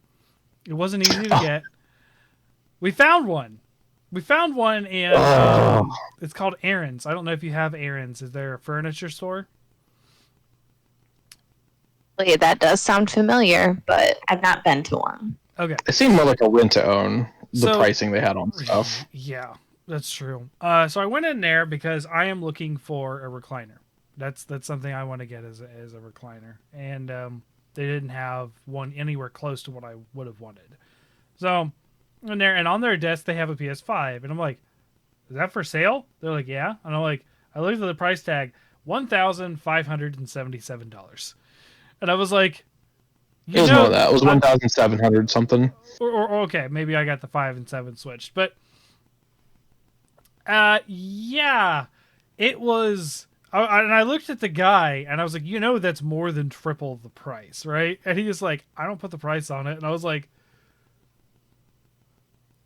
It wasn't easy to get. We found one. And it's called Aaron's. I don't know if you have Aaron's. Is there a furniture store? That does sound familiar, but I've not been to one. Okay. It seemed more like a rent-to-own, the pricing they had on stuff. Yeah, that's true. So I went in there because I am looking for a recliner. That's something I want to get as a recliner. And they didn't have one anywhere close to what I would have wanted. So in there, and on their desk they have a PS5, and I'm like, is that for sale? They're like, yeah. And I'm like, I looked at the price tag, $1,577. And I was like, it was more than that. It was 1,700 something. Or okay, maybe I got the 5 and 7 switched, but yeah, it was. And I looked at the guy, and I was like, that's more than triple the price, right? And he was like, I don't put the price on it, and I was like,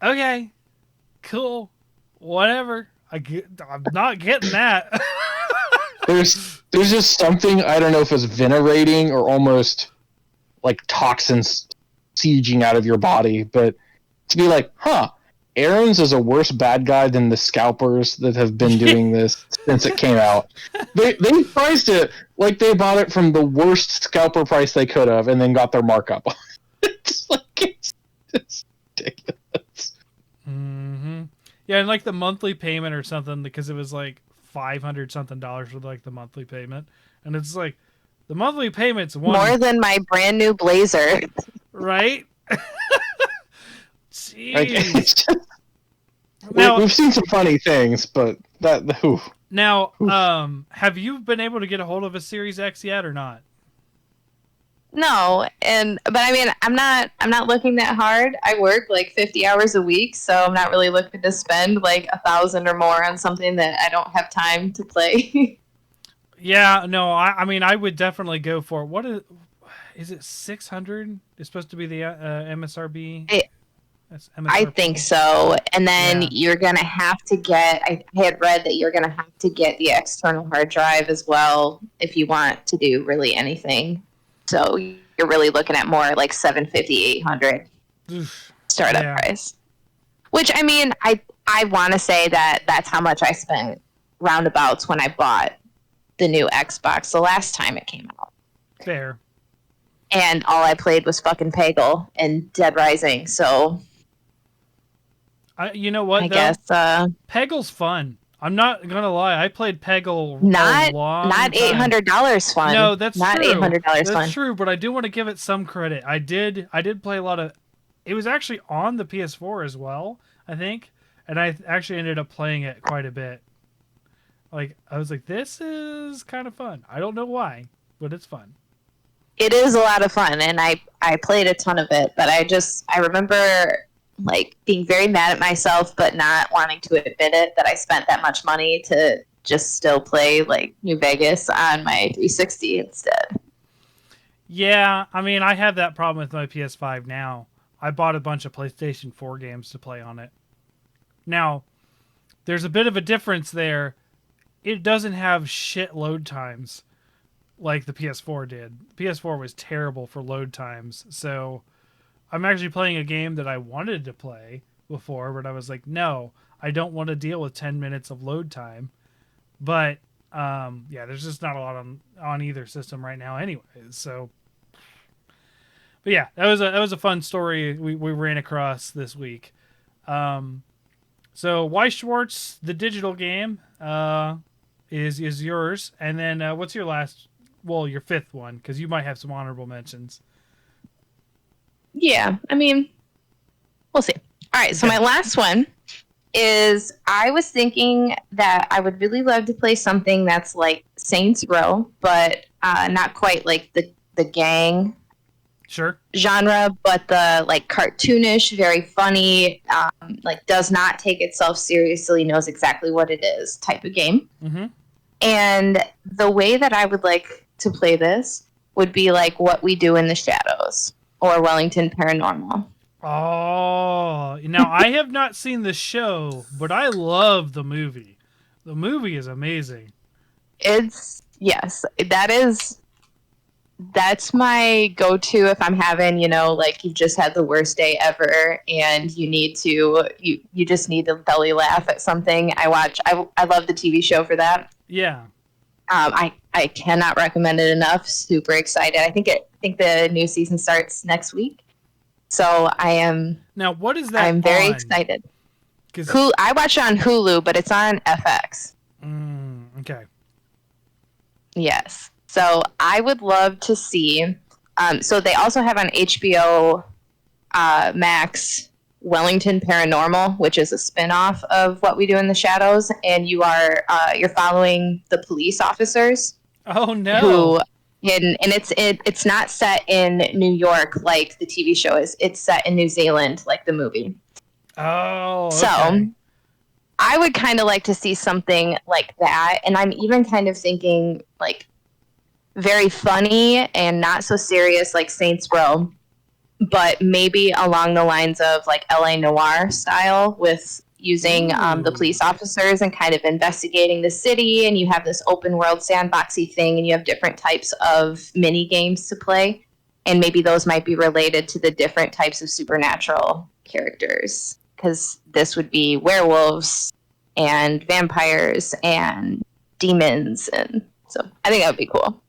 okay, cool, whatever. I'm not getting that. There's just something, I don't know if it's venerating or almost like toxins sieging out of your body, but to be like, Aaron's is a worse bad guy than the scalpers that have been doing this since it came out. They priced it like they bought it from the worst scalper price they could have and then got their markup on it. It's ridiculous. Mm-hmm. Yeah, and like the monthly payment or something, because it was like $500 something for like the monthly payment, and it's like the monthly payment's more than my brand new Blazer, right? Jeez. Now, we've seen some funny things, but now, have you been able to get a hold of a Series X yet or not? No, but I mean, I'm not looking that hard. I work like 50 hours a week, so I'm not really looking to spend like 1,000 or more on something that I don't have time to play. Yeah, no, I mean, I would definitely go for it. What is it? 600 is supposed to be the MSRP. I think so. And then you're gonna have to get. I had read that you're gonna have to get the external hard drive as well if you want to do really anything. So you're really looking at more like $750, $800 startup price. Which, I mean, I want to say that that's how much I spent roundabouts when I bought the new Xbox the last time it came out. Fair. And all I played was fucking Peggle and Dead Rising, so... you know what, I guess... Peggle's fun. I'm not gonna lie. I played Peggle not $800 fun. No, that's not true. $800 fun. That's true, but I do want to give it some credit. I did play a lot of. It was actually on the PS4 as well, I think, and I actually ended up playing it quite a bit. Like I was like, this is kind of fun. I don't know why, but it's fun. It is a lot of fun, and I played a ton of it. But I remember. Like being very mad at myself, but not wanting to admit it that I spent that much money to just still play like New Vegas on my 360 instead. Yeah, I mean, I have that problem with my PS5 now. I bought a bunch of PlayStation 4 games to play on it. Now, there's a bit of a difference there. It doesn't have shit load times like the PS4 did. PS4 was terrible for load times. So I'm actually playing a game that I wanted to play before, but I was like, no, I don't want to deal with 10 minutes of load time. But yeah, there's just not a lot on either system right now, anyways. So, but yeah, that was a fun story we ran across this week. Um, so Weiss Schwartz, the digital game, is yours, and then what's your last? Well, your fifth one, because you might have some honorable mentions. Yeah, I mean, we'll see. All right, so Okay. my last one is I was thinking that I would really love to play something that's like Saints Row, but not quite like the gang Sure. genre, but the like cartoonish, very funny, like does not take itself seriously, knows exactly what it is type of game. Mm-hmm. And the way that I would like to play this would be like What We Do in the Shadows or Wellington Paranormal. Oh, now I have not seen the show, but I love the movie. The movie is amazing. It's yes, that's my go-to if I'm having, like you've just had the worst day ever and you just need to belly laugh at something. I love the TV show for that. Yeah. I cannot recommend it enough. Super excited. I think the new season starts next week. So Now, what is that? I'm very on? excited. 'Cause- I watch it on Hulu, but it's on FX. Okay. Yes. So I would love to see. So they also have on HBO Max Wellington Paranormal, which is a spinoff of What We Do in the Shadows, and you're following the police officers Oh no. who. And it's not set in New York like the TV show is. It's set in New Zealand like the movie. Oh. Okay. So I would kind of like to see something like that. And I'm even kind of thinking like very funny and not so serious like Saints Row, but maybe along the lines of like LA Noir style with using the police officers and kind of investigating the city. And you have this open world sandboxy thing and you have different types of mini games to play. And maybe those might be related to the different types of supernatural characters. Because this would be werewolves and vampires and demons. And so I think that would be cool.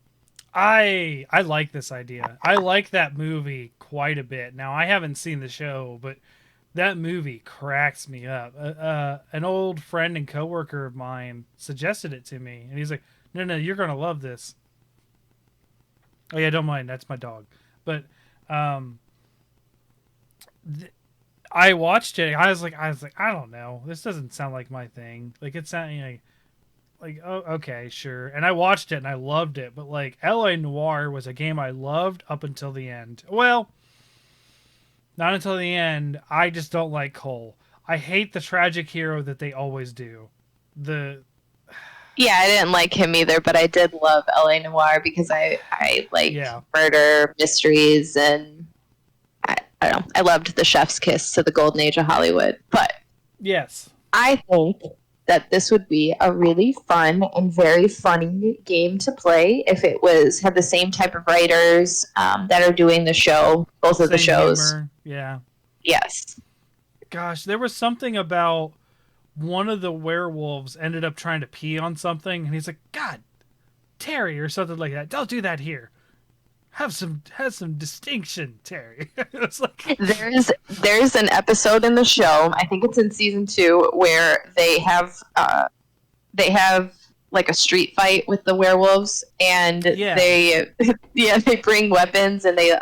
I like this idea. I like that movie quite a bit. Now I haven't seen the show, but that movie cracks me up. An old friend and coworker of mine suggested it to me, and he's like, "No, you're gonna love this." Oh yeah, don't mind. That's my dog. But I watched it. I was like, I don't know. This doesn't sound like my thing. Like it's sounding like oh okay sure. And I watched it and I loved it. But like LA Noir was a game I loved up until the end. Well, not until the end. I just don't like Cole. I hate the tragic hero that they always do. Yeah, I didn't like him either, but I did love LA Noir because I like murder mysteries and I don't know. I loved the chef's kiss to the golden age of Hollywood. But yes, I think that this would be a really fun and very funny game to play if it had the same type of writers that are doing the show, both of the shows. Humor. Yeah. Yes. Gosh, there was something about one of the werewolves ended up trying to pee on something, and he's like, "God, Terry," or something like that. "Don't do that here. Have some distinction, Terry." It's like there's an episode in the show. I think it's in season 2 where they have like a street fight with the werewolves, and they bring weapons, and they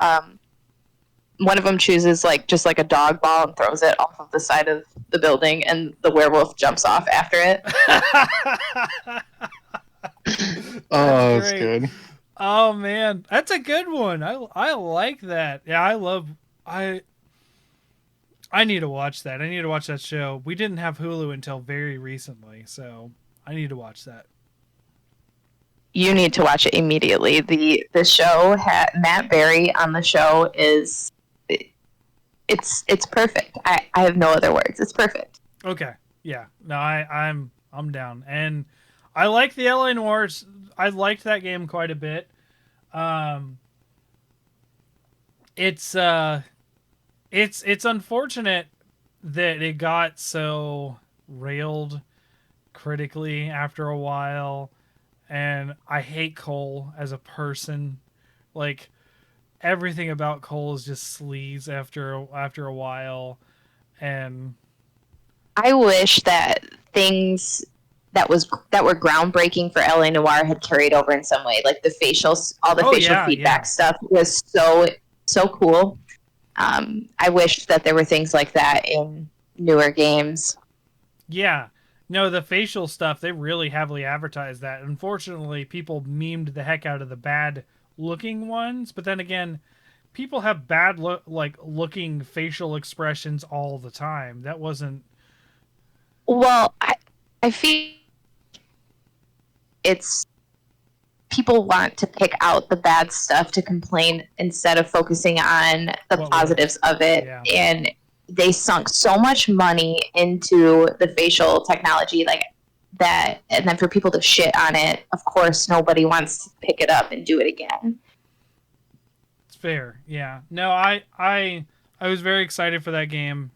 one of them chooses like just like a dog ball and throws it off of the side of the building, and the werewolf jumps off after it. Oh, that's good. Oh man, that's a good one. I like that. Yeah, I need to watch that. I need to watch that show. We didn't have Hulu until very recently, so I need to watch that. You need to watch it immediately. The show Matt Berry on the show is it's perfect. I have no other words. It's perfect. Okay. Yeah. No, I'm down. And I like the LA Noirs. I liked that game quite a bit. Um it's unfortunate that it got so railed critically after a while, and I hate Cole as a person. Like everything about Cole is just sleaze after a while, and I wish that things that were groundbreaking for LA Noir had carried over in some way. Like the facials, all the facial feedback stuff was so cool. I wish that there were things like that in newer games. yeah. No, the facial stuff, they really heavily advertised that. Unfortunately, people memed the heck out of the bad looking ones, but then again, people have bad looking facial expressions all the time. That wasn't Well, I feel it's people want to pick out the bad stuff to complain instead of focusing on the positives of it. Yeah. And they sunk so much money into the facial technology like that, and then for people to shit on it, of course nobody wants to pick it up and do it again. It's fair. Yeah. No, I was very excited for that game.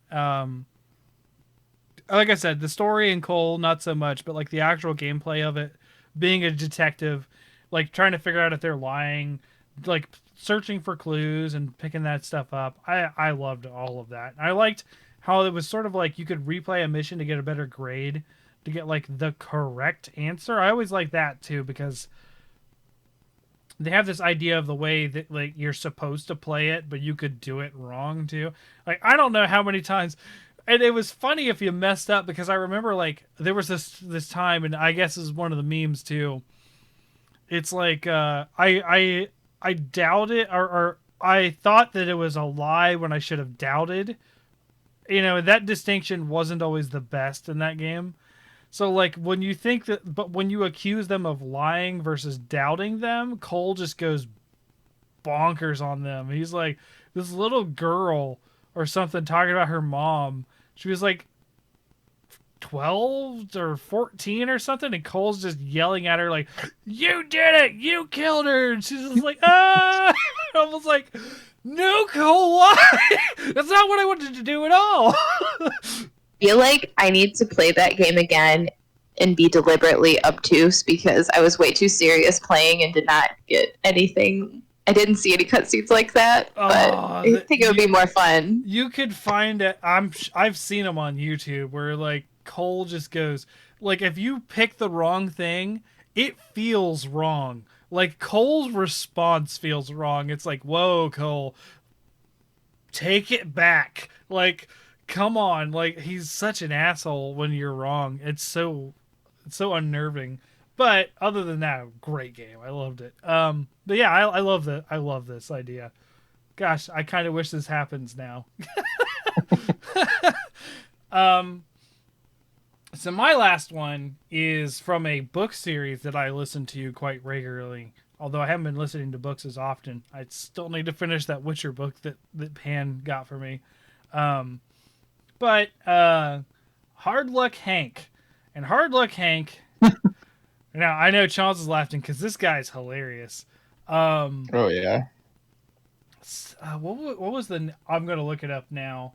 Like I said, the story in Cole not so much, but like the actual gameplay of it, being a detective, like trying to figure out if they're lying, like searching for clues and picking that stuff up. I loved all of that. I liked how it was sort of like you could replay a mission to get a better grade, to get like the correct answer. I always like that too, because they have this idea of the way that like you're supposed to play it, but you could do it wrong too. Like I don't know how many times, and it was funny if you messed up, because I remember like there was this time, and I guess this is one of the memes too. It's like I doubted, or I thought that it was a lie when I should have doubted. You know, that distinction wasn't always the best in that game. So like when you think that, but when you accuse them of lying versus doubting them, Cole just goes bonkers on them. He's like, this little girl or something talking about her mom. She was like 12 or 14 or something, and Cole's just yelling at her like, you did it, you killed her, and she's just like, ah. Almost like, no, Cole, why? That's not what I wanted to do at all. Feel like I need to play that game again and be deliberately obtuse, because I was way too serious playing and did not get anything. I didn't see any cutscenes like that, but I think it would be more fun. You could find it. I've seen them on YouTube where like Cole just goes, like, if you pick the wrong thing, it feels wrong. Like Cole's response feels wrong. It's like, whoa, Cole, take it back. Like, come on. Like, he's such an asshole when you're wrong. It's so unnerving. But other than that, great game. I loved it. But yeah, I love this idea. Gosh, I kind of wish this happens now. So my last one is from a book series that I listen to quite regularly. Although I haven't been listening to books as often. I still need to finish that Witcher book that Pan got for me. But Hard Luck Hank. And Hard Luck Hank... Now, I know Charles is laughing because this guy's hilarious. Oh, yeah. What was the... I'm going to look it up now.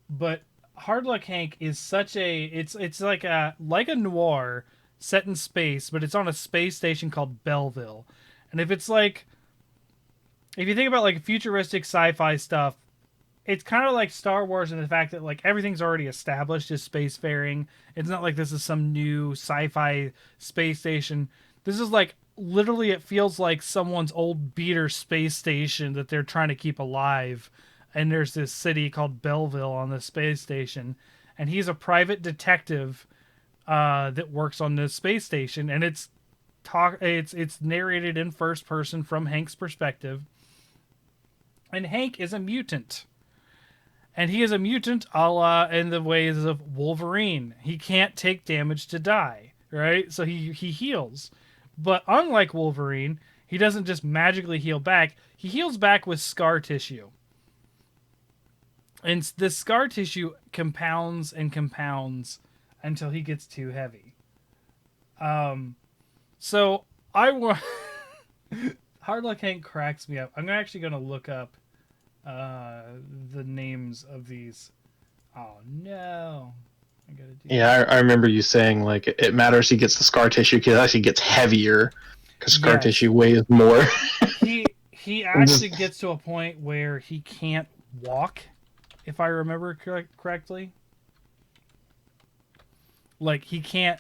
But Hard Luck Hank is such a... It's like a noir set in space, but it's on a space station called Belleville. And if you think about like futuristic sci-fi stuff, it's kind of like Star Wars in the fact that like everything's already established as spacefaring. It's not like this is some new sci-fi space station. This is like literally, it feels like someone's old beater space station that they're trying to keep alive. And there's this city called Belleville on the space station, and he's a private detective that works on this space station, and it's narrated in first person from Hank's perspective. And Hank is a mutant. And he is a mutant a la in the ways of Wolverine. He can't take damage to die, right? So he heals. But unlike Wolverine, he doesn't just magically heal back. He heals back with scar tissue. And this scar tissue compounds and compounds until he gets too heavy. So I want... Hard Luck Hank cracks me up. I'm actually going to look up the names of these. Oh, no. I gotta do Yeah, I remember you saying, like, it matters he gets the scar tissue because it actually gets heavier because scar Yes. tissue weighs more. He actually gets to a point where he can't walk, if I remember correctly. Like, he can't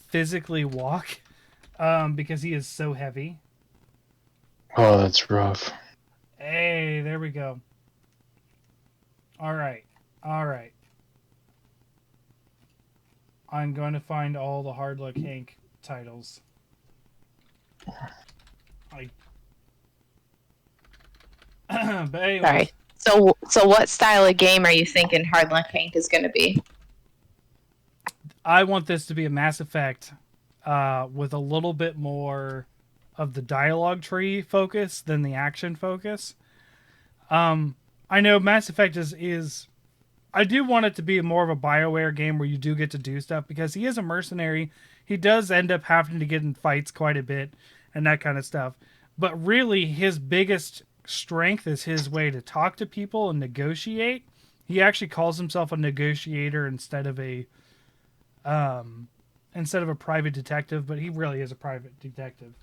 physically walk because he is so heavy. Oh, that's rough. Hey, there we go. All right. I'm going to find all the Hard Luck Hank titles. But anyway. Sorry. So what style of game are you thinking Hard Luck Hank is going to be? I want this to be a Mass Effect with a little bit more of the dialogue tree focus than the action focus. I know Mass Effect is I do want it to be more of a BioWare game where you do get to do stuff because he is a mercenary. He does end up having to get in fights quite a bit and that kind of stuff. But really, his biggest strength is his way to talk to people and negotiate. He actually calls himself a negotiator instead of a private detective, but he really is a private detective.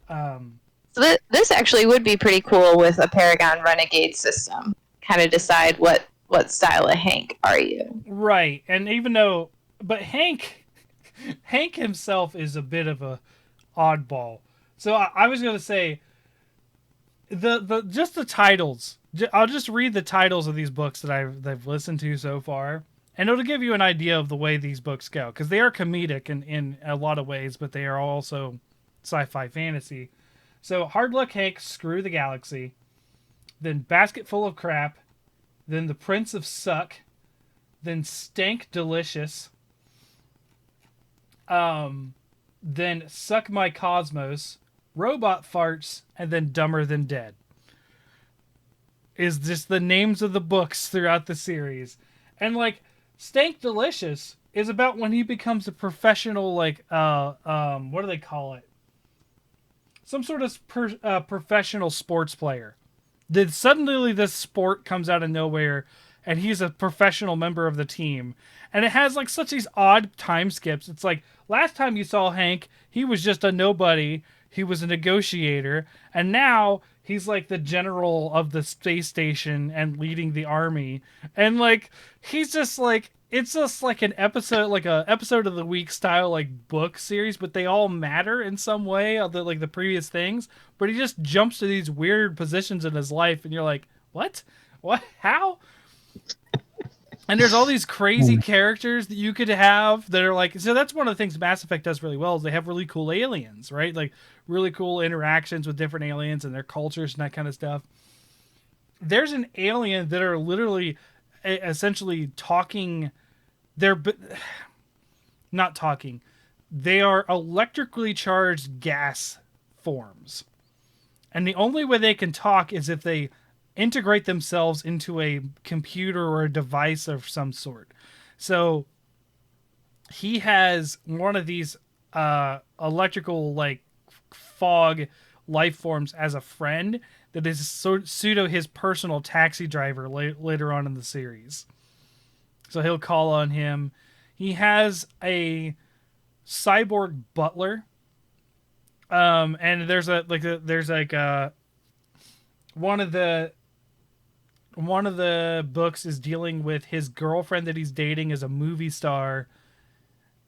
So this actually would be pretty cool with a Paragon Renegade system. Kind of decide what style of Hank are you. Right, and but Hank himself is a bit of a oddball. So I was going to say just the titles. I'll just read the titles of these books that I've listened to so far, and it'll give you an idea of the way these books go because they are comedic in a lot of ways, but they are also sci-fi fantasy. So Hard Luck Hank, Screw the Galaxy, then Basket Full of Crap, then The Prince of Suck, then Stank Delicious, then Suck My Cosmos, Robot Farts, and then Dumber Than Dead. Is just the names of the books throughout the series. And like Stank Delicious is about when he becomes a professional, like what do they call it? Some sort of professional sports player. Then suddenly this sport comes out of nowhere and he's a professional member of the team. And it has like such these odd time skips. It's like last time you saw Hank, he was just a nobody. He was a negotiator. And now he's like the general of the space station and leading the army. And like, he's just like, it's just like an episode, like a episode of the week style, like book series, but they all matter in some way of like the previous things. But he just jumps to these weird positions in his life. And you're like, what? How? And there's all these crazy characters that you could have that are like, so that's one of the things Mass Effect does really well is they have really cool aliens, right? Like really cool interactions with different aliens and their cultures and that kind of stuff. There's an alien that are literally essentially talking. They're not talking. They are electrically charged gas forms. And the only way they can talk is if they integrate themselves into a computer or a device of some sort. So he has one of these electrical like fog life forms as a friend that is pseudo his personal taxi driver later on in the series. So he'll call on him. He has a cyborg butler. And there's one of the books is dealing with his girlfriend that he's dating as a movie star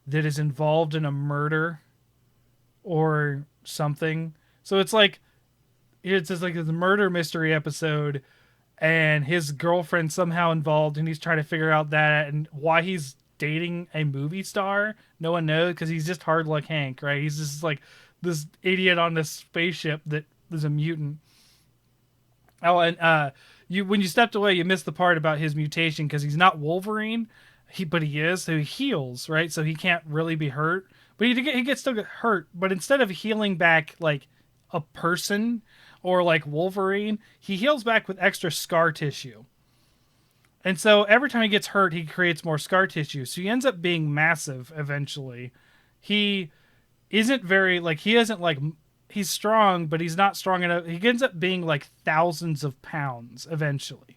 that is involved in a murder or something. So it's just like a murder mystery episode and his girlfriend somehow involved and he's trying to figure out that and why he's dating a movie star. No one knows because he's just Hard Luck Hank, right? He's just like this idiot on this spaceship that is a mutant. Oh, and when you stepped away, you missed the part about his mutation because he's not Wolverine, but he is, so he heals, right? So he can't really be hurt, but he gets still get hurt. But instead of healing back like a person or like Wolverine, he heals back with extra scar tissue. And so every time he gets hurt, he creates more scar tissue. So he ends up being massive eventually. He isn't very like he isn't like he's strong, but he's not strong enough. He ends up being like thousands of pounds eventually.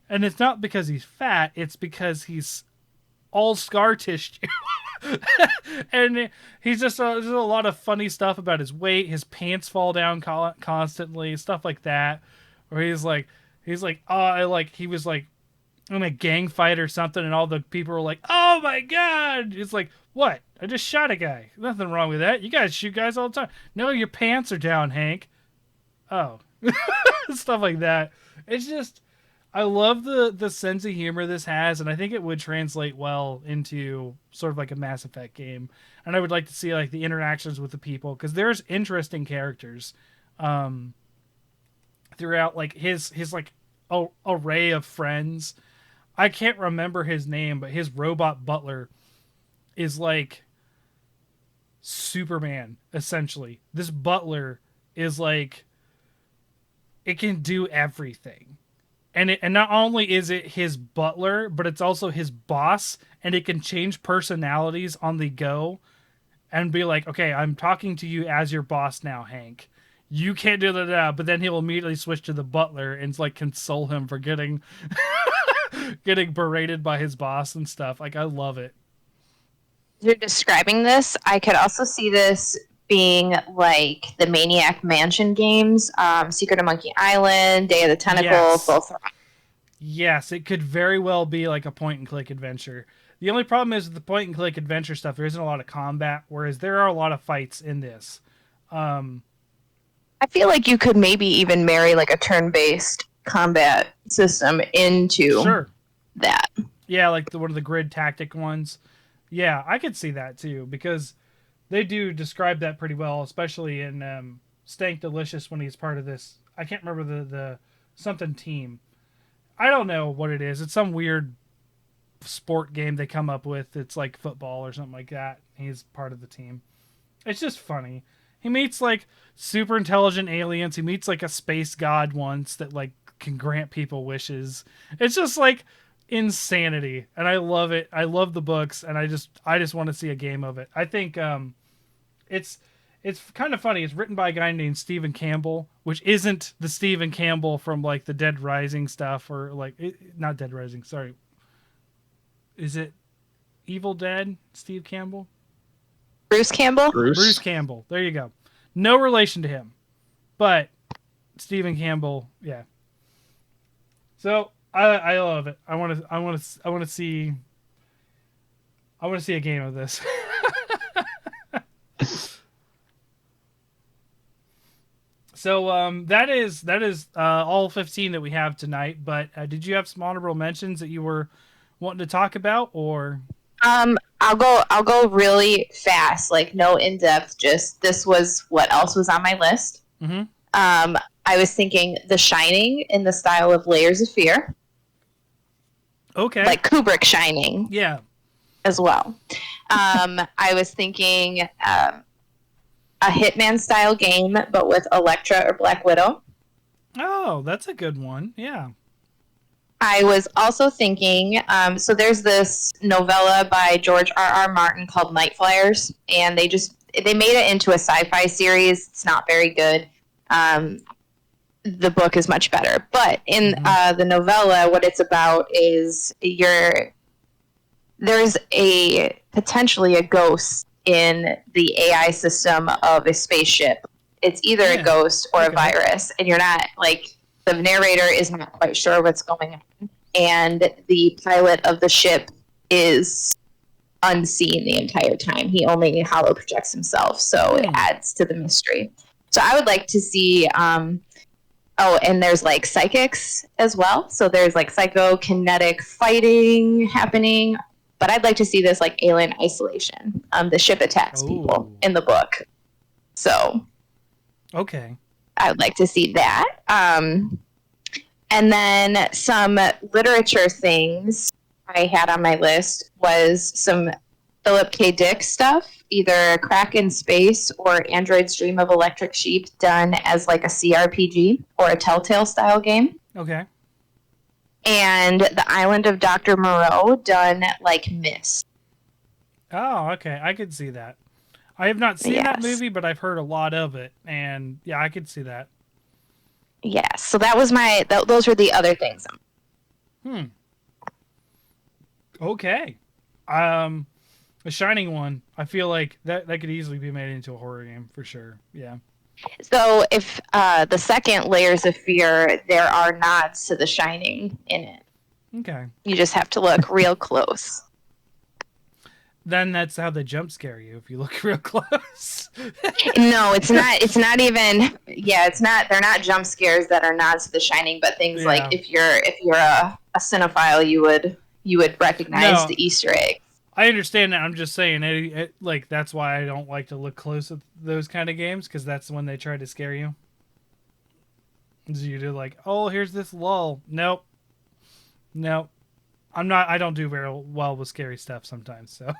And it's not because he's fat, it's because he's all scar tissue. And he's just there's a lot of funny stuff about his weight. His pants fall down constantly, stuff like that. Where he's like, he was like in a gang fight or something, and all the people were like, "Oh my god!" It's like, what? I just shot a guy. Nothing wrong with that. You guys shoot guys all the time. No, your pants are down, Hank. Oh, stuff like that. It's just, I love the sense of humor this has, and I think it would translate well into sort of like a Mass Effect game. And I would like to see like the interactions with the people, because there's interesting characters throughout like his like array of friends. I can't remember his name, but his robot butler is like Superman, essentially. This butler is like, it can do everything. And not only is it his butler, but it's also his boss, and it can change personalities on the go and be like, okay, I'm talking to you as your boss now, Hank. You can't do that, but then he'll immediately switch to the butler and like console him for getting getting berated by his boss and stuff. Like, I love it. You're describing this. I could also see this being like the Maniac Mansion games, Secret of Monkey Island, Day of the Tentacle, Yes. both. Yes, it could very well be like a point and click adventure. The only problem is with the point and click adventure stuff, there isn't a lot of combat, whereas there are a lot of fights in this. I feel like you could maybe even marry like a turn-based combat system into Sure. that. Yeah, like one of the grid tactic ones. Yeah, I could see that too, because they do describe that pretty well, especially in Stank Delicious when he's part of this. I can't remember the something team. I don't know what it is. It's some weird sport game they come up with. It's like football or something like that. He's part of the team. It's just funny. He meets like super intelligent aliens. He meets like a space god once that like can grant people wishes. It's just like insanity, and I love it. I love the books, and I just want to see a game of it. I think it's kind of funny. It's written by a guy named Stephen Campbell, which isn't the Stephen Campbell from like the Dead Rising stuff, or like not Dead Rising. Sorry, is it Evil Dead? Steve Campbell, Bruce Campbell. Bruce Campbell. There you go. No relation to him, but Stephen Campbell. Yeah. So I love it. I want to see a game of this. So that is all 15 that we have tonight. But did you have some honorable mentions that you were wanting to talk about, or? I'll go really fast, like no in depth. Just this was what else was on my list. Mm-hmm. I was thinking The Shining in the style of Layers of Fear. Okay. Like Kubrick Shining. Yeah. As well. I was thinking a Hitman style game, but with Elektra or Black Widow. Oh, that's a good one. Yeah. I was also thinking, so there's this novella by George R.R. Martin called Night Flyers, and they made it into a sci-fi series. It's not very good. The book is much better. But in the novella, what it's about is there's potentially a ghost in the AI system of a spaceship. It's either a ghost or a virus, and you're not, like, the narrator is not quite sure what's going on. And the pilot of the ship is unseen the entire time. He only hollow projects himself, so it adds to the mystery. So I would like to see... and there's like psychics as well. So there's like psychokinetic fighting happening. But I'd like to see this like alien isolation. The ship attacks people in the book. So okay, I would like to see that. And then some literature things I had on my list was some Philip K. Dick stuff, either Crack in Space or Android's Dream of Electric Sheep, done as like a CRPG or a Telltale style game. Okay. And The Island of Dr. Moreau, done like Myst. Oh, okay. I could see that. I have not seen that Yes. movie, but I've heard a lot of it, and yeah, I could see that. Yes, so that was those were the other things. Okay. The Shining one, I feel like that could easily be made into a horror game for sure. Yeah. So if the second Layers of Fear, there are nods to The Shining in it. Okay. You just have to look real close. Then that's how they jump scare you if you look real close. No, it's not. It's not even. Yeah, it's not. They're not jump scares that are nods to The Shining, but things Yeah. like if you're a cinephile, you would recognize No. the Easter egg. I understand that. I'm just saying, like that's why I don't like to look close at those kind of games, because that's when they try to scare you. So you do like, oh, here's this lull. Nope. I don't do very well with scary stuff sometimes. So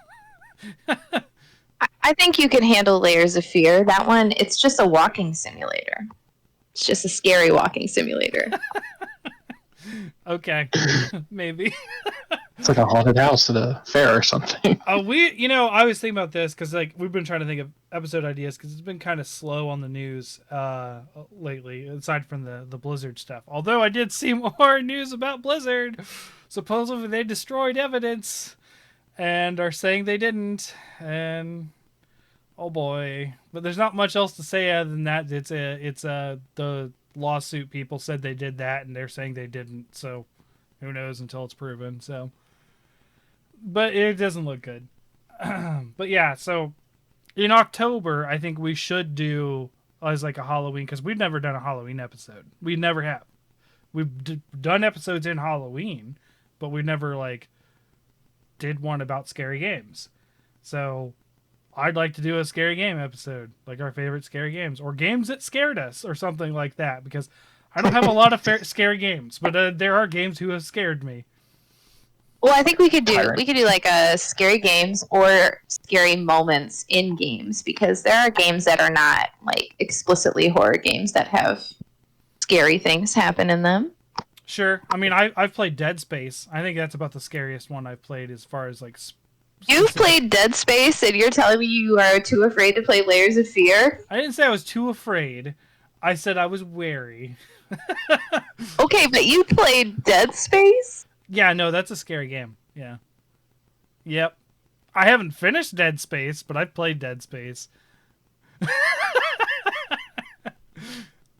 I think you can handle Layers of Fear. That one, it's just a walking simulator. It's just a scary walking simulator. okay, maybe. It's like a haunted house at a fair or something. I was thinking about this because like we've been trying to think of episode ideas because it's been kind of slow on the news lately, aside from the Blizzard stuff. Although I did see more news about Blizzard. Supposedly they destroyed evidence and are saying they didn't. And oh boy, but there's not much else to say other than that. It's the lawsuit people said they did that, and they're saying they didn't. So who knows until it's proven. So. But it doesn't look good. But yeah, so in October, I think we should do as like a Halloween, because we've never done a Halloween episode. We never have. We've done episodes in Halloween, but we never like did one about scary games. So I'd like to do a scary game episode, like our favorite scary games or games that scared us or something like that, because I don't have a lot of scary games, but there are games who have scared me. Well, I think we could do like a scary games or scary moments in games, because there are games that are not like explicitly horror games that have scary things happen in them. Sure. I mean, I've played Dead Space. I think that's about the scariest one I've played as far as like. You've played Dead Space, and you're telling me you are too afraid to play Layers of Fear? I didn't say I was too afraid. I said I was wary. Okay, but you played Dead Space? Yeah, no, that's a scary game. Yeah. Yep. I haven't finished Dead Space, but I've played Dead Space.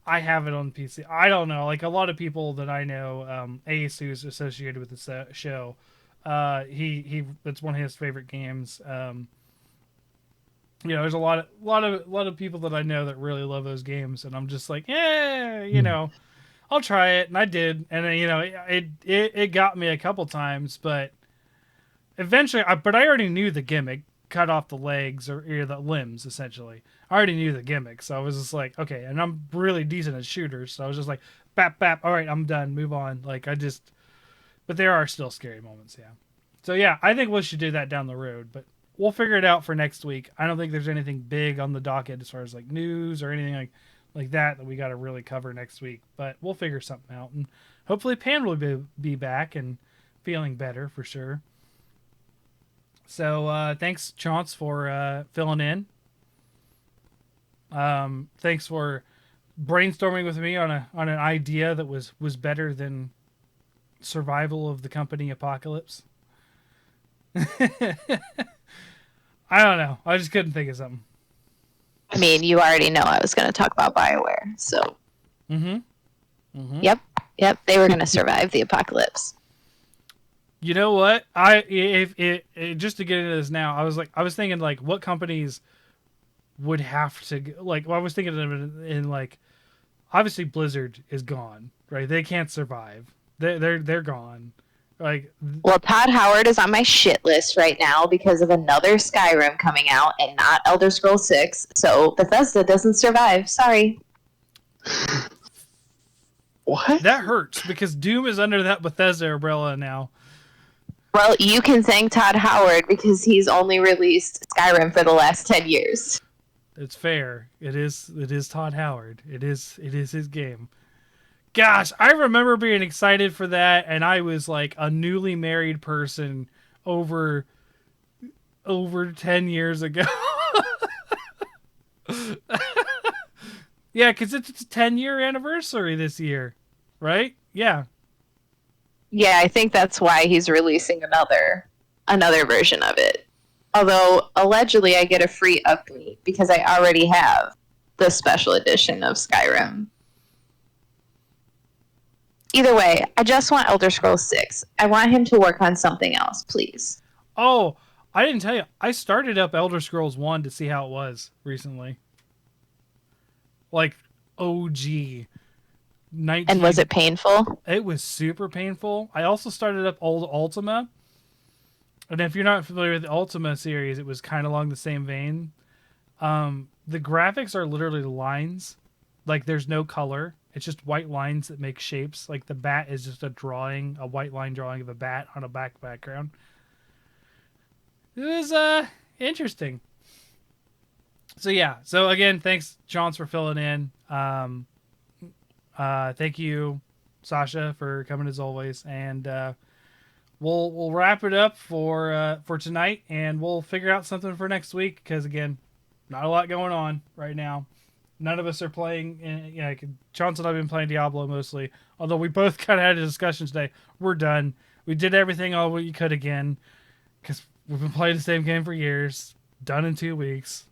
I have it on PC. I don't know. Like a lot of people that I know, Ace, who's associated with the show, he it's one of his favorite games. There's a lot of people that I know that really love those games, and I'm just like, I'll try it, and I did, and then, it got me a couple times, but eventually, I already knew the gimmick, cut off the legs or the limbs, essentially. I already knew the gimmick, so I was just like, okay, and I'm really decent at shooters, so I was just like, bap, bap, all right, I'm done, move on. But there are still scary moments, yeah. So yeah, I think we should do that down the road, but we'll figure it out for next week. I don't think there's anything big on the docket as far as like news or anything like that we got to really cover next week, but we'll figure something out, and hopefully Pan will be back and feeling better for sure. So thanks, Chance, for filling in. Thanks for brainstorming with me on an idea that was better than survival of the company apocalypse. I don't know. I just couldn't think of something. I mean, you already know I was going to talk about BioWare, so. Mm-hmm. Yep, they were going to survive the apocalypse. You know what? Just to get into this now, I was thinking like what companies would have to like. Well, I was thinking of in like, obviously Blizzard is gone, right? They can't survive. They're gone. Like, well, Todd Howard is on my shit list right now because of another Skyrim coming out and not Elder Scrolls 6. So Bethesda doesn't survive. Sorry. What? That hurts because Doom is under that Bethesda umbrella now. Well, you can thank Todd Howard because he's only released Skyrim for the last 10 years. It's fair. It is Todd Howard. It is his game. Gosh, I remember being excited for that, and I was like a newly married person over 10 years ago. Yeah, because it's a 10-year anniversary this year, right? Yeah. Yeah, I think that's why he's releasing another version of it. Although allegedly I get a free update because I already have the special edition of Skyrim. Either way, I just want Elder Scrolls 6. I want him to work on something else, please. Oh, I didn't tell you. I started up Elder Scrolls 1 to see how it was recently. Like, OG. 19... And was it painful? It was super painful. I also started up old Ultima. And if you're not familiar with the Ultima series, it was kind of along the same vein. The graphics are literally lines. Like, there's no color. It's just white lines that make shapes. Like, the bat is just a white line drawing of a bat on a black background. It was interesting. So, yeah. So, again, thanks, Chance, for filling in. Thank you, Sasha, for coming as always. And we'll wrap it up for tonight, and we'll figure out something for next week because, again, not a lot going on right now. None of us are playing. Chance and I have been playing Diablo mostly, although we both kind of had a discussion today. We're done. We did everything all we could again because we've been playing the same game for years. Done in 2 weeks.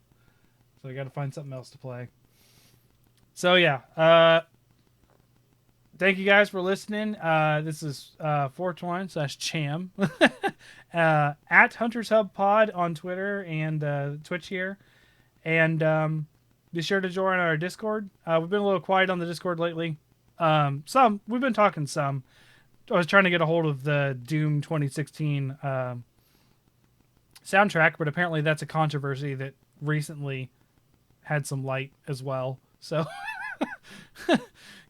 So we got to find something else to play. So, yeah. Thank you guys for listening. This is 420/Cham at Hunters Hub Pod on Twitter and Twitch here. And be sure to join our Discord. We've been a little quiet on the Discord lately. We've been talking some. I was trying to get a hold of the Doom 2016 soundtrack, but apparently that's a controversy that recently had some light as well. So,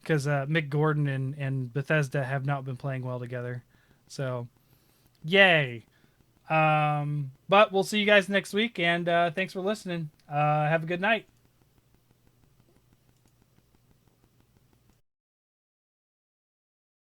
because Mick Gordon and Bethesda have not been playing well together. So, yay. But we'll see you guys next week, and thanks for listening. Have a good night.